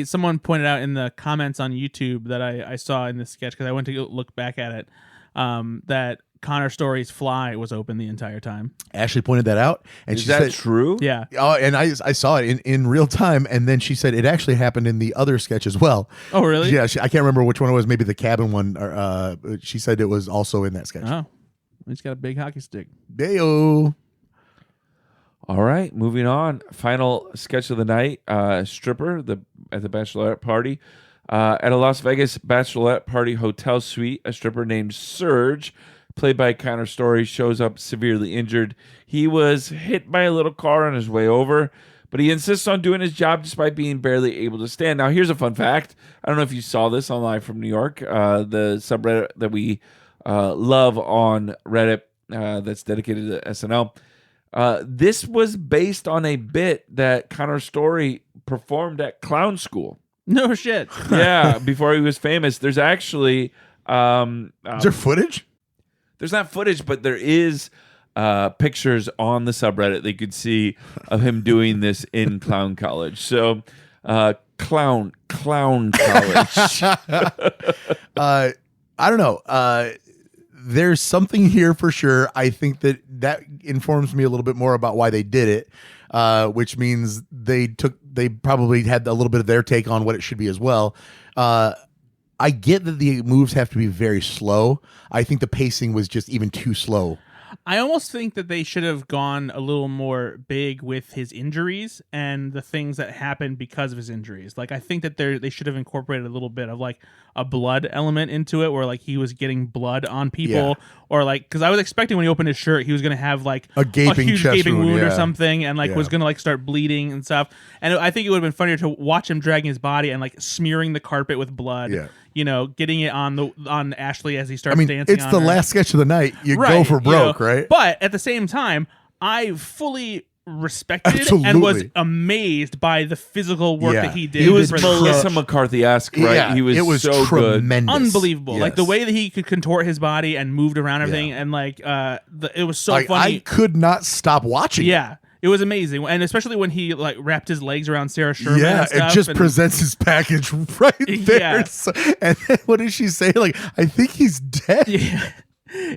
A: Someone pointed out in the comments on YouTube that I saw in this sketch because I went to look back at it, that Connor Storrie's fly was open the entire time.
B: Ashley pointed that out, and
C: Is
B: she
C: that
B: said,
C: true?
A: Yeah.
B: Oh, and I saw it in real time, and then she said it actually happened in the other sketch as well.
A: Oh, really?
B: Yeah, I can't remember which one it was. Maybe the cabin one. Or she said it was also in that sketch.
A: Oh, he's got a big hockey stick.
B: Dayo.
C: All right, moving on. Final sketch of the night. Stripper at the bachelorette party. At a Las Vegas bachelorette party hotel suite, a stripper named Serge, played by Connor Storrie, shows up severely injured. He was hit by a little car on his way over, but he insists on doing his job despite being barely able to stand. Now, here's a fun fact. I don't know if you saw this online from New York, the subreddit that we love on Reddit that's dedicated to SNL. This was based on a bit that Connor Storrie performed at clown school.
A: No shit.
C: Yeah, before he was famous. There's actually...
B: Is there footage?
C: There's not footage, but there is pictures on the subreddit they could see of him doing this in clown college. So, clown college.
B: I don't know. There's something here for sure. I think that informs me a little bit more about why they did it, which means they probably had a little bit of their take on what it should be as well. I get that the moves have to be very slow. I think the pacing was just even too slow.
A: I almost think that they should have gone a little more big with his injuries and the things that happened because of his injuries. Like, I think that they should have incorporated a little bit of like a blood element into it, where like he was getting blood on people, or like, because I was expecting when he opened his shirt he was gonna have like
B: a huge
A: gaping wound or
B: yeah.
A: something, and like was gonna like start bleeding and stuff. And I think it would have been funnier to watch him dragging his body and like smearing the carpet with blood.
B: Yeah.
A: You know, getting it on Ashley as he starts dancing.
B: It's the last sketch of the night. You
A: right,
B: go for broke, right?
A: But at the same time, I fully respected
B: Absolutely.
A: and was amazed by the physical work that he did.
C: He was
A: for the
C: Melissa
A: sketch.
C: McCarthy-esque, right?
B: Yeah,
C: He was so
B: tremendous.
A: Unbelievable.
B: Yes.
A: Like the way that he could contort his body and moved around everything, and like it was so
B: I
A: funny.
B: could not stop watching.
A: Yeah. It was amazing, and especially when he like wrapped his legs around Sarah Sherman.
B: Yeah,
A: and stuff,
B: it just
A: and
B: presents his package right there.
A: Yeah.
B: So, and then what did she say? Like, I think he's dead.
A: Yeah.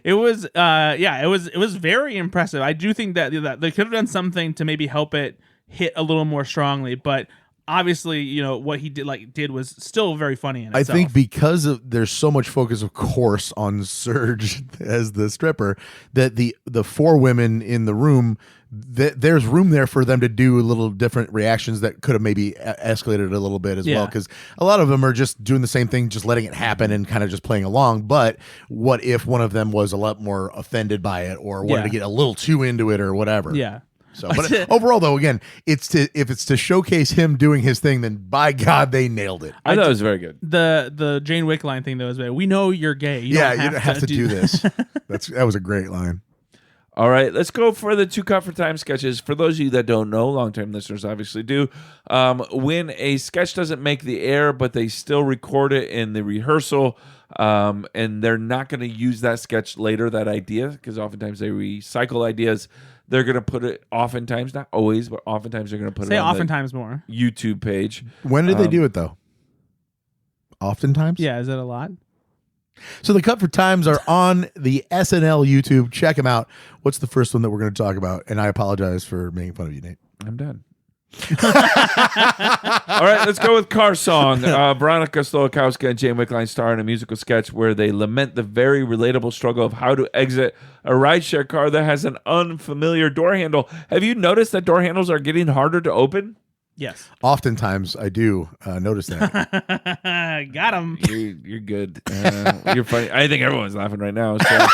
A: It was it was very impressive. I do think that they could have done something to maybe help it hit a little more strongly, but obviously, you know, what he did was still very funny in itself.
B: I think because there's so much focus, of course, on Serge as the stripper, that the four women in the room, there's room there for them to do little different reactions that could have maybe escalated a little bit as well, because a lot of them are just doing the same thing, just letting it happen and kind of just playing along. But what if one of them was a lot more offended by it, or wanted to get a little too into it, or whatever?
A: Yeah.
B: So, but overall, though, again, if it's to showcase him doing his thing, then by God, they nailed it.
C: I thought it was very good.
A: The Jane Wick line thing, though, is we know you're gay. You don't have to do
B: this. That was a great line.
C: All right, let's go for the 2 Cut for Time sketches. For those of you that don't know, longtime listeners obviously do, when a sketch doesn't make the air, but they still record it in the rehearsal, and they're not going to use that sketch later, that idea, because oftentimes they recycle ideas, they're going to put it, oftentimes, not always, but oftentimes they're going to put it on
A: oftentimes more
C: YouTube page.
B: When did they do it, though? Oftentimes?
A: Yeah, is that a lot?
B: So the Cut for Times are on the SNL YouTube. Check them out. What's the first one that we're going to talk about? And I apologize for making fun of you, Nate.
C: I'm done. All right, let's go with Car Song. Veronica Slowakowska and Jane Wickline star in a musical sketch where they lament the very relatable struggle of how to exit a rideshare car that has an unfamiliar door handle. Have you noticed that door handles are getting harder to open?
A: Yes.
B: Oftentimes, I do notice that.
A: Got him.
C: You're good. You're funny. I think everyone's laughing right now. So.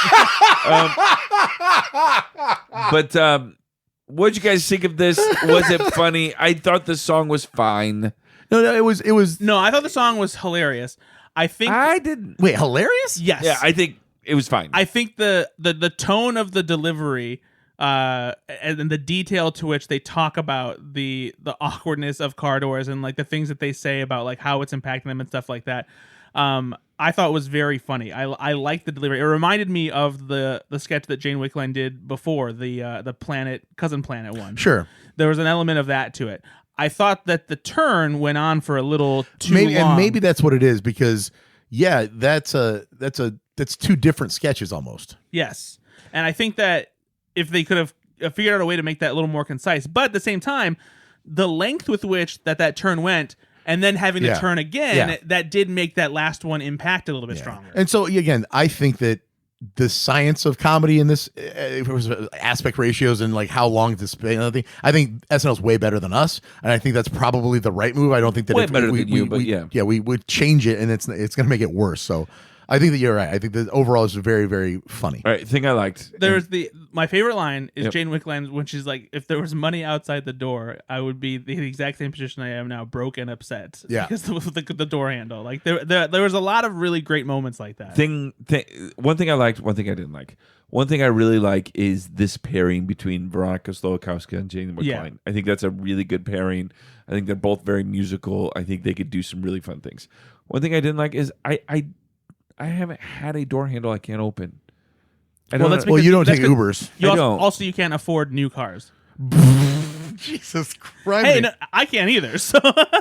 C: What'd you guys think of this? Was it funny? I thought the song was fine.
B: No, it was.
A: No, I thought the song was hilarious. I think
C: I didn't.
B: Wait, hilarious?
A: yes.
C: Yeah, I think it was fine.
A: I think the tone of the delivery and the detail to which they talk about the awkwardness of car doors and like the things that they say about like how it's impacting them and stuff like that. I thought was very funny. I liked the delivery. It reminded me of the sketch that Jane Wickline did before, the Cousin Planet one.
B: Sure.
A: There was an element of that to it. I thought that the turn went on for a little too
B: long. And maybe that's what it is because that's two different sketches almost.
A: Yes. And I think that if they could have figured out a way to make that a little more concise, but at the same time, the length with which that turn went and then having to turn again, that did make that last one impact a little bit stronger.
B: And so again, I think that the science of comedy in this aspect ratios and like how long to spend, I think SNL's way better than us, and I think that's probably the right move. I don't think that
C: way better than you, but
B: we would change it, and it's going to make it worse. So I think that you're right. I think that overall is very, very funny.
C: All right, thing I liked.
A: There's my favorite line is Jane Wickline when she's like, "If there was money outside the door, I would be the exact same position I am now, broke and upset."
B: Yeah,
A: because of the door handle. Like there was a lot of really great moments like that.
C: One thing I liked, one thing I didn't like. One thing I really like is this pairing between Veronica Slowakowska and Jane Wickline.
A: Yeah.
C: I think that's a really good pairing. I think they're both very musical. I think they could do some really fun things. One thing I didn't like is I haven't had a door handle I can't open.
B: You don't take Ubers.
A: Also, you can't afford new cars.
B: Jesus Christ!
A: Hey, no, I can't either. So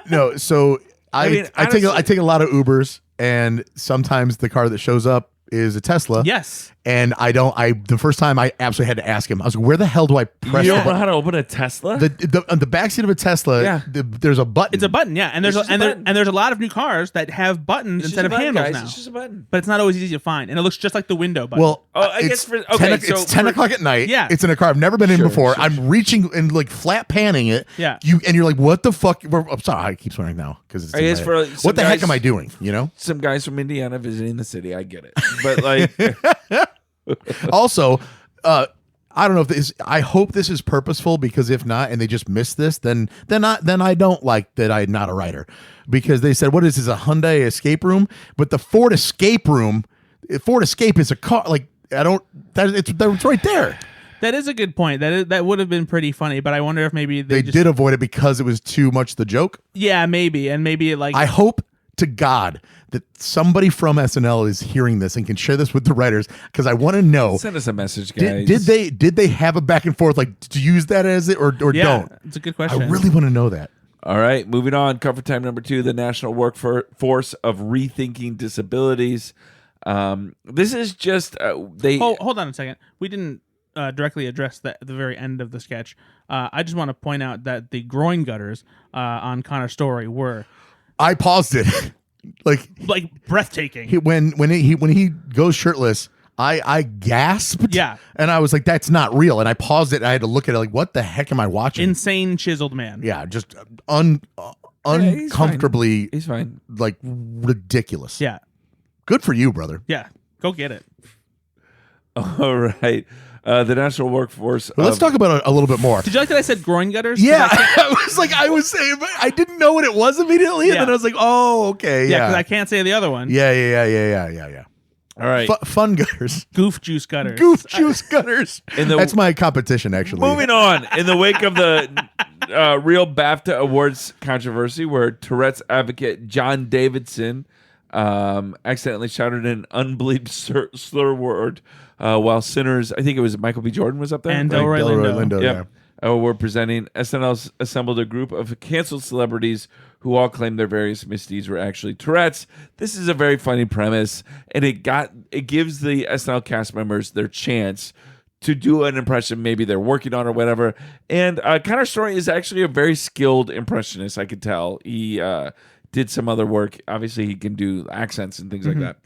B: no, so I take a lot of Ubers, and sometimes the car that shows up is a Tesla.
A: Yes.
B: And the first time I absolutely had to ask him, I was like, where the hell do I press
C: You don't know how to open a Tesla?
B: on the backseat of a Tesla, there's a button.
A: It's a button, yeah. And there's a lot of new cars that have buttons instead of handles now.
C: It's just a button.
A: But it's not always easy to find. And it looks just like the window button.
B: Well,
C: it's
B: 10 o'clock at night.
A: Yeah.
B: It's in a car I've never been in before. I'm reaching and like flat panning it.
A: Yeah.
B: You're like, what the fuck? I'm sorry, I keep swearing now because it's what the heck am I doing? You know?
C: Some guys from Indiana visiting the city. I get it. But like
B: also, I don't know if this. I hope this is purposeful because if not, and they just missed this, then I don't like that I'm not a writer because they said, "What is this? A Hyundai escape room?" But the Ford Escape is a car. Like I don't. It's right there.
A: That is a good point. That would have been pretty funny. But I wonder if maybe
B: they did avoid it because it was too much the joke.
A: Yeah, maybe, and maybe like
B: I hope to God that somebody from SNL is hearing this and can share this with the writers because I want to know.
C: Send us a message, guys.
B: Did they have a back and forth like to use that as it or don't?
A: It's a good question.
B: I really want to know that.
C: All right, moving on. Cover time number 2: the National Workforce of Rethinking Disabilities. This is just they.
A: Oh, hold on a second. We didn't directly address that at the very end of the sketch. I just want to point out that the groin gutters on Connor Storrie were.
B: I paused it, like
A: breathtaking.
B: When he goes shirtless, I gasped.
A: Yeah,
B: and I was like, "That's not real." And I paused it. And I had to look at it, like, "What the heck am I watching?"
A: Insane chiseled man.
B: Yeah, just uncomfortably.
C: He's fine.
B: Like ridiculous.
A: Yeah,
B: good for you, brother.
A: Yeah, go get it.
C: All right. The National Workforce.
B: Well, let's talk about it a little bit more.
A: Did you like that I said groin gutters?
B: Yeah, I was saying, but I didn't know what it was immediately, and then I was like, "Oh, okay, yeah."
A: Because I can't say the other one.
B: Yeah.
C: All right,
B: fun gutters,
A: goof juice gutters,
B: gutters. That's my competition, actually.
C: Moving on, in the wake of the Real BAFTA Awards controversy, where Tourette's advocate John Davidson accidentally shouted an unbleeped slur word. While Sinners, I think it was Michael B. Jordan was up there.
A: And Delroy Lindo.
B: Yeah.
C: We're presenting. SNL's assembled a group of canceled celebrities who all claim their various misdeeds were actually Tourette's. This is a very funny premise, and it gives the SNL cast members their chance to do an impression maybe they're working on or whatever. And Connor Storrie is actually a very skilled impressionist, I could tell. He did some other work. Obviously, he can do accents and things like that.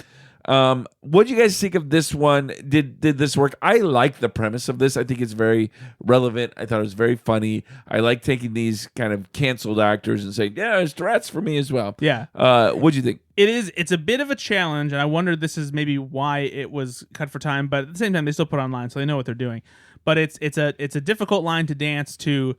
C: What do you guys think of this one? Did this work? I like the premise of this. I think it's very relevant. I thought it was very funny. I like taking these kind of canceled actors and saying, yeah, it's Tourette's for me as well.
A: Yeah.
C: What'd you think?
A: It's a bit of a challenge, and I wonder this is maybe why it was cut for time, but at the same time they still put it online, so they know what they're doing. But it's a difficult line to dance to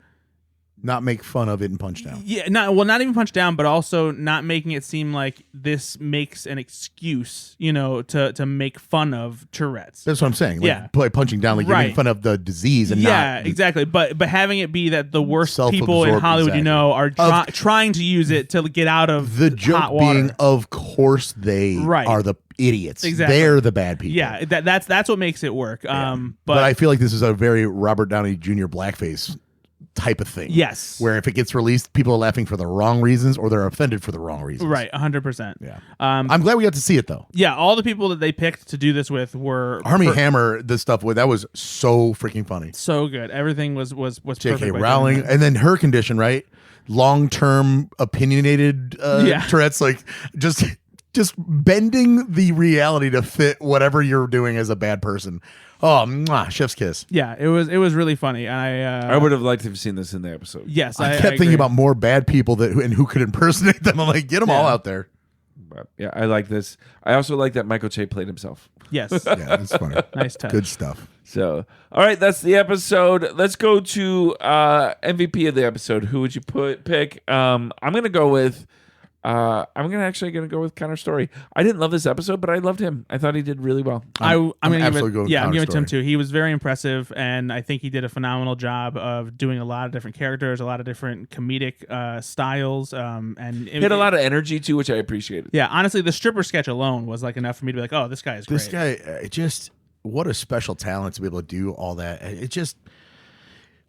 B: not make fun of it and punch down.
A: Yeah, not even punch down, but also not making it seem like this makes an excuse, to make fun of Tourette's.
B: That's what I'm saying. Like, by punching down, like you're making fun of the disease and not
A: exactly. But having it be that the worst people in Hollywood are trying to use it to get out of
B: the joke
A: hot water.
B: Being, of course they are the idiots.
A: Exactly.
B: They're the bad people.
A: Yeah, that's what makes it work. But
B: I feel like this is a very Robert Downey Jr. blackface type of thing.
A: Yes.
B: Where if it gets released, people are laughing for the wrong reasons or they're offended for the wrong reasons.
A: Right, 100%.
B: Yeah. I'm glad we got to see it though.
A: Yeah, all the people that they picked to do this with were
B: Armie Hammer. This stuff that was so freaking funny.
A: So good. Everything was
B: J.K. Rowling, and then her condition, right? Long-term opinionated Tourette's, like just bending the reality to fit whatever you're doing as a bad person. Oh, chef's kiss.
A: Yeah, it was really funny. I
C: would have liked to have seen this in the episode.
A: Yes,
B: I kept thinking about more bad people and who could impersonate them. I'm like, get them all out there.
C: But yeah, I like this. I also like that Michael Che played himself.
A: Yes.
B: Yeah, that's funny.
A: Nice touch.
B: Good stuff.
C: So, all right, that's the episode. Let's go to MVP of the episode. Who would you pick? I'm gonna go with. I'm gonna go with Connor Storrie. I didn't love this episode, but I loved him. I thought he did really well.
A: I'm gonna
B: absolutely going.
A: I'm giving it to him too. He was very impressive, and I think he did a phenomenal job of doing a lot of different characters, a lot of different comedic styles, and
C: he had a lot of energy too, which I appreciated.
A: Yeah, honestly, the stripper sketch alone was like enough for me to be like, oh, this guy is great.
B: This guy, what a special talent to be able to do all that. It just.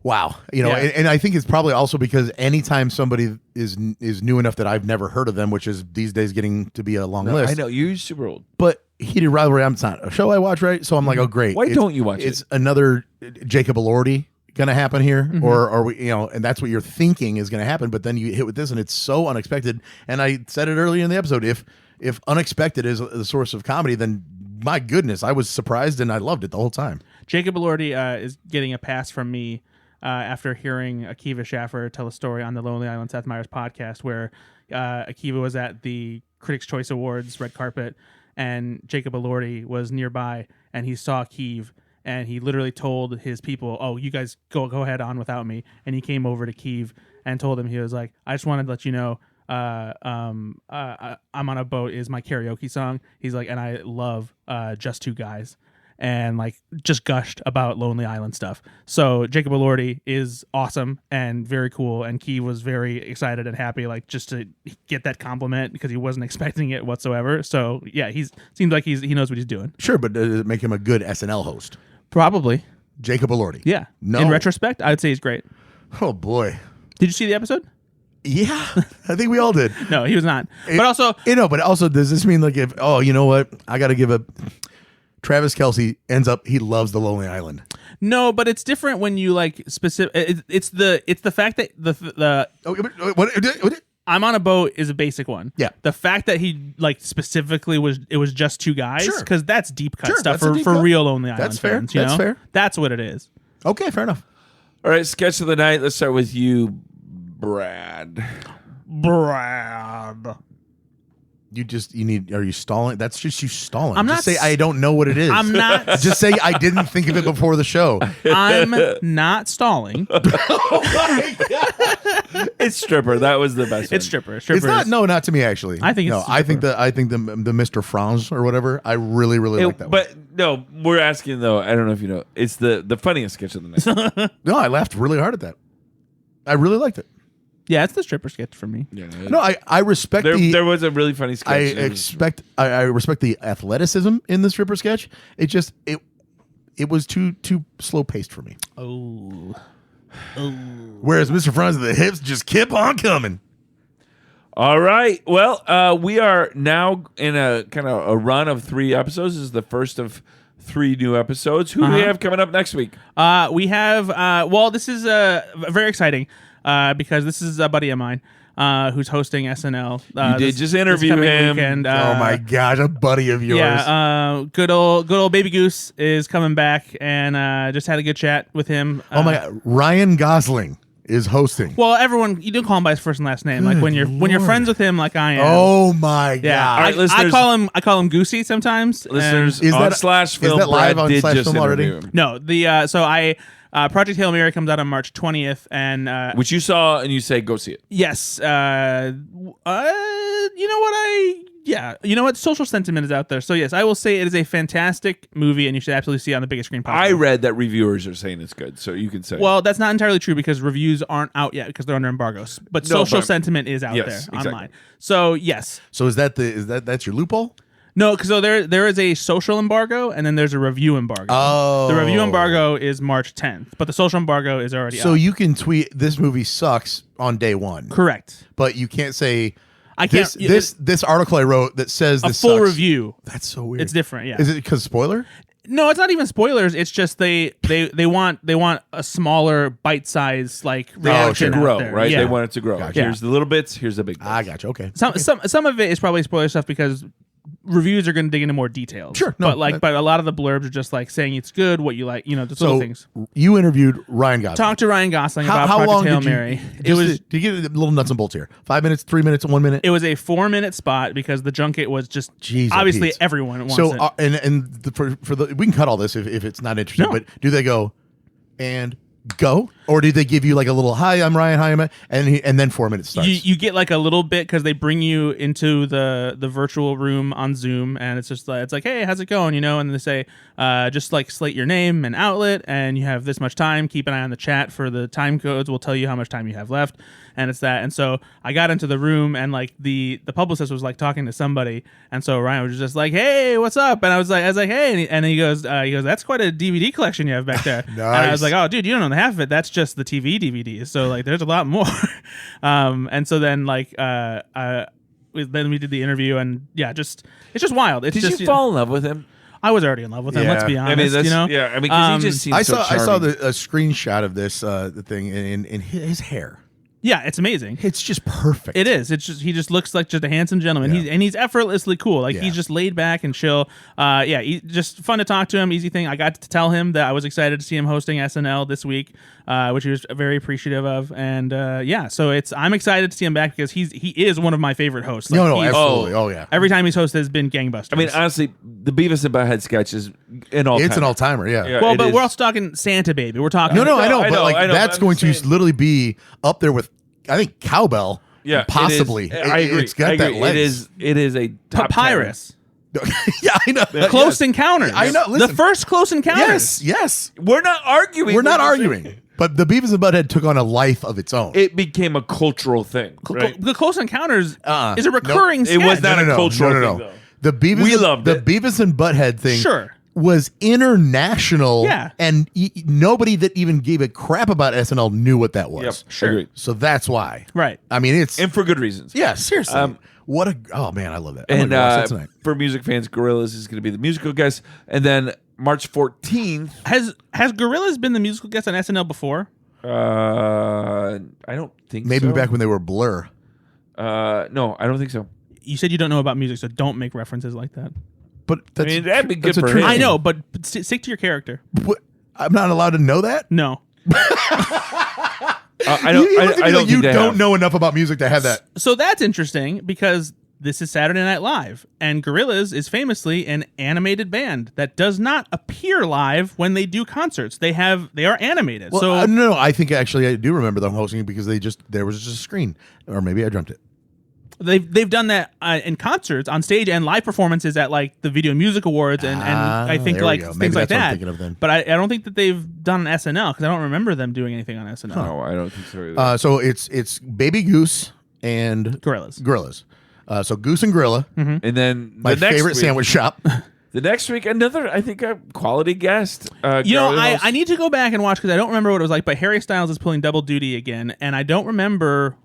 B: Wow. And I think it's probably also because anytime somebody is new enough that I've never heard of them, which is these days getting to be a long list.
C: I know, you're super old.
B: But Heated Rivalry, it's not a show I watch, right? So I'm like, oh, great.
C: Why don't you watch it?
B: It's another Jacob Elordi going to happen here, or are we, and that's what you're thinking is going to happen. But then you hit with this, and it's so unexpected. And I said it earlier in the episode: if unexpected is the source of comedy, then my goodness, I was surprised and I loved it the whole time.
A: Jacob Elordi is getting a pass from me. After hearing Akiva Schaffer tell a story on the Lonely Island Seth Meyers podcast where Akiva was at the Critics' Choice Awards red carpet and Jacob Elordi was nearby and he saw Akiva and he literally told his people, oh, you guys go ahead on without me. And he came over to Akiva and told him, he was like, I just wanted to let you know I'm on a Boat is my karaoke song. He's like, and I love Just Two Guys. And like just gushed about Lonely Island stuff. So Jacob Elordi is awesome and very cool. And Key was very excited and happy, like just to get that compliment because he wasn't expecting it whatsoever. So yeah, seems like he knows what he's doing.
B: Sure, but does it make him a good SNL host?
A: Probably.
B: Jacob Elordi.
A: Yeah.
B: No.
A: In retrospect, I'd say he's great.
B: Oh boy.
A: Did you see the episode?
B: Yeah, I think we all did.
A: No, he was not. But also,
B: does this mean like you know what? I got to give a. Travis Kelce he loves the Lonely Island.
A: No, but it's different when you like specific. It's the fact that the
B: what?
A: I'm on a Boat is a basic one.
B: Yeah.
A: The fact that he like specifically was just two guys because that's deep cut stuff for
B: cut.
A: real Lonely Island
B: that's fair.
A: fans.
B: That's fair.
A: That's what it is.
B: Okay, fair enough.
C: All right, sketch of the night. Let's start with you, Brad.
B: Are you stalling? That's just you stalling.
A: I'm
B: just
A: not
B: say I don't know what it is.
A: I'm not.
B: Just say I didn't think of it before the show.
A: I'm not stalling.
B: Oh my God.
C: It's stripper. That was the best.
A: It's stripper.
B: It's not. No, not to me actually.
A: I think it's
B: I think the Mr. Franz or whatever. I really like that one.
C: But no, we're asking though. I don't know if you know. It's the funniest sketch of the night.
B: No, I laughed really hard at that. I really liked it.
A: Yeah, it's the stripper sketch for me.
B: Yeah, no, I respect
C: there was a really funny sketch.
B: I respect the athleticism in the stripper sketch. It just it was too slow paced for me.
A: Oh.
B: Whereas Mr. Franz, the hips just kept on coming.
C: All right. Well, we are now in a kind of a run of 3 episodes. This is the first of 3 new episodes. Who do we have coming up next week?
A: We have this is very exciting. Because this is a buddy of mine who's hosting SNL.
C: You did just interview him.
A: Weekend.
B: Oh my gosh, a buddy of yours.
A: Yeah, good old Baby Goose is coming back, and just had a good chat with him.
B: Oh my God, Ryan Gosling is hosting.
A: Well, everyone, you don't call him by his first and last name. Like when you're friends with him, like I am.
B: Oh my God!
A: Yeah,
C: right,
A: I call him Goosey sometimes.
C: Listeners,
B: is that
C: /film?
B: live
C: Brad
B: on
C: did
B: /film
C: just
B: already?
C: interview him.
A: No, so I Project Hail Mary comes out on March 20th, and
C: Which you saw and you say go see it.
A: yes, you know what? Social sentiment is out there. So yes, I will say it is a fantastic movie, and you should absolutely see it on the biggest screen possible.
C: I read that reviewers are saying it's good, so you can say.
A: Well, that's not entirely true because reviews aren't out yet because they're under embargoes. But social sentiment is out there
C: exactly.
A: online. So yes.
B: So that's your loophole?
A: No, because there is a social embargo and then there's a review embargo.
B: Oh.
A: The review embargo is March 10th, but the social embargo is already
B: So
A: out.
B: you can tweet this movie sucks on day one.
A: Correct.
B: But you can't say
A: I can't.
B: this article I wrote that says
A: a
B: this
A: full
B: sucks.
A: review.
B: That's so weird.
A: It's different. Yeah.
B: Is it because spoiler?
A: No, it's not even spoilers. It's just they want a smaller bite size like reaction
C: to
A: out
C: grow,
A: there.
C: right?
A: Yeah.
C: They want it to grow.
B: Gotcha.
C: Here's the little bits. Here's the big bits.
B: I got you. Okay.
A: Some of it is probably spoiler stuff because reviews are going to dig into more details.
B: Sure, no,
A: but a lot of the blurbs are just like saying it's good, what you like, just little things.
B: You interviewed Ryan Gosling.
A: Talk to Ryan Gosling about
B: how
A: Project
B: long
A: Hail
B: did you?
A: Mary. It was.
B: To get a little nuts and bolts here. 5 minutes, 3 minutes, 1 minute.
A: It was a 4-minute spot because the junket was just
B: Jeez,
A: obviously
B: Pete.
A: everyone wants
B: So
A: it.
B: for the we can cut all this if it's not interesting.
A: No.
B: But do they go and go, or do they give you like a little hi, I'm Ryan, hi, I'm and then 4 minutes starts?
A: You get like a little bit because they bring you into the virtual room on Zoom, and it's just it's like, hey, how's it going? And then they say, just like slate your name and outlet, and you have this much time. Keep an eye on the chat for the time codes. We'll tell you how much time you have left, and it's that. And so I got into the room, and like the publicist was like talking to somebody, and so Ryan was just like, hey, what's up? And I was like, hey, and he goes, that's quite a DVD collection you have back there.
B: Nice.
A: And I was like, oh, dude, you don't know half of it. That's just the TV DVDs. So like, there's a lot more. And so then like, then we did the interview, and yeah, it's just wild. It's
C: Did
A: just,
C: you fall in love with him?
A: I was already in love with him.
B: Yeah.
A: Let's be honest.
C: I mean, that's,
A: you know.
C: yeah. I mean, because he just seems
B: I
C: so
B: saw
C: charming.
B: a screenshot of this the thing in his hair.
A: Yeah, it's amazing.
B: It's just perfect.
A: It is. It's just he just looks like just a handsome gentleman.
B: Yeah.
A: He's effortlessly cool. Like
B: Yeah.
A: he's just laid back and chill. Just fun to talk to him. Easy thing. I got to tell him that I was excited to see him hosting SNL this week, which he was very appreciative of. And so I'm excited to see him back because he is one of my favorite hosts. Like,
B: No,
A: he's-
B: absolutely. Oh yeah.
A: Every time he's hosted has been gangbusters.
C: I mean, honestly, the Beavis and Butthead sketch is an all.
B: It's an all timer. Yeah.
C: Yeah.
A: well,
C: it
A: but
C: is.
A: we're also talking Santa Baby. We're talking.
B: No, I know,
C: I
B: but
C: know,
B: like
C: I know,
B: that's
C: but I'm
B: going to
C: saying-
B: literally be up there with, I think, Cowbell.
C: Yeah, it is.
B: possibly.
C: I agree.
B: It's got
C: I
B: that
C: agree.
B: legs.
C: It is a top
A: Papyrus.
B: Yeah, I know.
A: Close
B: Yes.
A: Encounters.
B: I know, listen.
A: The first Close Encounters.
B: Yes.
C: 10. We're not arguing.
B: We're not
C: just
B: arguing.
C: saying
B: But the Beavis and Butthead took on a life of its own.
C: It became a cultural thing. Right?
A: The Close Encounters
B: Uh-uh.
A: is a recurring
C: It
A: sketch.
C: was not a cultural thing, though.
B: The Beavis,
C: We loved
B: the
C: it.
B: Beavis and Butthead thing.
A: Sure.
B: Was international.
A: Yeah.
B: And nobody that even gave a crap about SNL knew what that was.
C: Yep.
A: Sure.
C: Agreed.
B: So that's why.
A: Right.
B: I mean, it's
C: And for good reasons.
B: yeah. Seriously. Oh man, I love that. I'm
C: And
B: gonna watch that tonight.
C: for music fans, Gorillaz is going to be the musical guest. And then March 14th.
A: Has Gorillaz been the musical guest on SNL before?
C: I don't think
B: Maybe
C: so.
B: back when they were Blur.
C: No, I don't think so.
A: You said you don't know about music, so don't make references like that.
B: But that's,
C: mean, that'd be
B: that's
C: good
B: a
C: for
B: true
C: him.
A: I
B: thing.
A: know, but stick to your character.
B: What? I'm not allowed to know that.
A: No.
C: I don't.
B: You look at me
C: I don't
B: like you
C: think they
B: don't
C: have.
B: know enough about music to have that.
A: So that's interesting because this is Saturday Night Live, and Gorillaz is famously an animated band that does not appear live when they do concerts. They are animated.
B: Well,
A: so
B: no, I think actually I do remember them hosting it because there was just a screen, or maybe I dreamt it.
A: they've done that in concerts, on stage, and live performances at like the Video Music Awards, and I think
B: there we
A: like
B: go.
A: things
B: Maybe
A: like
B: that's what I'm
A: that.
B: thinking of then.
A: But I don't think that they've done an SNL because I don't remember them doing anything on SNL.
C: No, I don't think so either.
B: So it's Baby Goose and
A: Gorillaz.
B: So Goose and Gorilla,
C: and then
B: my
C: the next
B: favorite
C: week,
B: sandwich shop.
C: The next week, another, I think, a quality guest.
A: I need to go back and watch because I don't remember what it was like. But Harry Styles is pulling double duty again, and I don't remember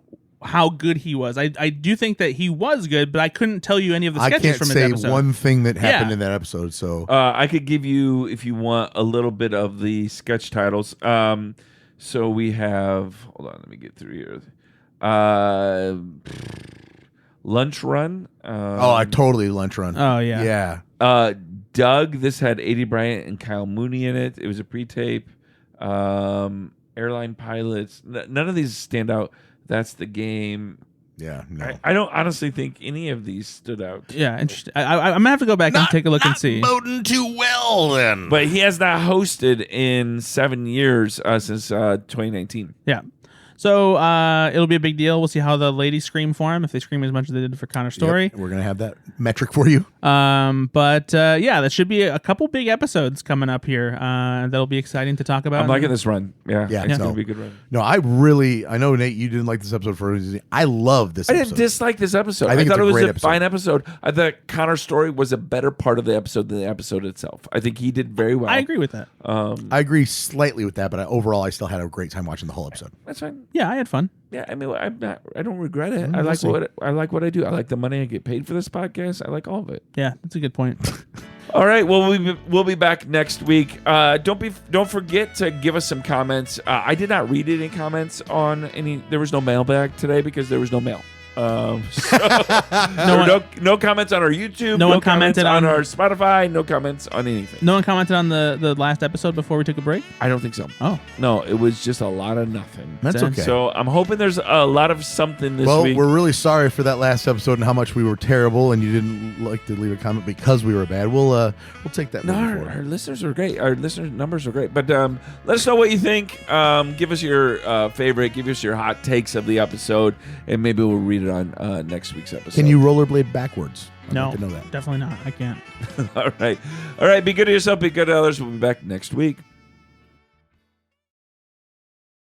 A: how good he was. I do think that he was good, but I couldn't tell you any of the
B: I
A: sketches
B: can't
A: from his
B: say
A: episode.
B: one thing that happened
A: Yeah.
B: in that episode. So
C: I could give you, if you want, a little bit of the sketch titles. So we have, hold on, let me get through here. Lunch Run.
B: I totally Lunch Run.
A: Oh, yeah.
B: Yeah.
C: Doug, this had A.D. Bryant and Kyle Mooney in it. It was a pre-tape. Airline Pilots. None of these stand out. That's the Game.
B: Yeah. No.
C: I don't honestly think any of these stood out.
A: Yeah, interesting. I'm gonna have to go back and take a look and see.
B: Boding too well. Well, then.
C: But he has not hosted in 7 years since 2019.
A: Yeah. So it'll be a big deal. We'll see how the ladies scream for him, if they scream as much as they did for Connor Storrie.
B: Yep, we're going to have that metric for you.
A: But yeah, there should be a couple big episodes coming up here that'll be exciting to talk about.
C: I'm liking this run. Yeah, it's going to be a good run.
B: No, I know, Nate, you didn't like this episode for a reason. I love this episode.
C: I didn't dislike this episode. I thought it was a fine episode. I thought Connor Storrie was a better part of the episode than the episode itself. I think he did very well.
A: I agree with that.
B: I agree slightly with that, but overall, I still had a great time watching the whole episode.
C: That's fine.
A: Yeah, I had fun.
C: Yeah, I mean, I don't regret it. I like what I do. I like the money I get paid for this podcast. I like all of it.
A: Yeah, that's a good point.
C: All right. Well, we'll be back next week. Don't forget to give us some comments. I did not read any comments on any. There was no mailbag today because there was no mail. No comments on our YouTube.
A: No one commented
C: on our Spotify. No comments on anything.
A: No one commented on the last episode before we took a break?
C: I don't think so.
A: Oh.
C: No, it was just a lot of nothing.
B: That's okay.
C: So I'm hoping there's a lot of something this week.
B: Well, we're really sorry for that last episode and how much we were terrible and you didn't like to leave a comment because we were bad. We'll take that.
C: No, our listeners are great. Our listener numbers are great. But let us know what you think. Give us your favorite. Give us your hot takes of the episode, and maybe we'll read it on next week's episode.
B: Can you rollerblade backwards?
A: No,
B: like to know that.
A: Definitely not. I can't.
C: All right. Be good to yourself. Be good to others. We'll be back next week.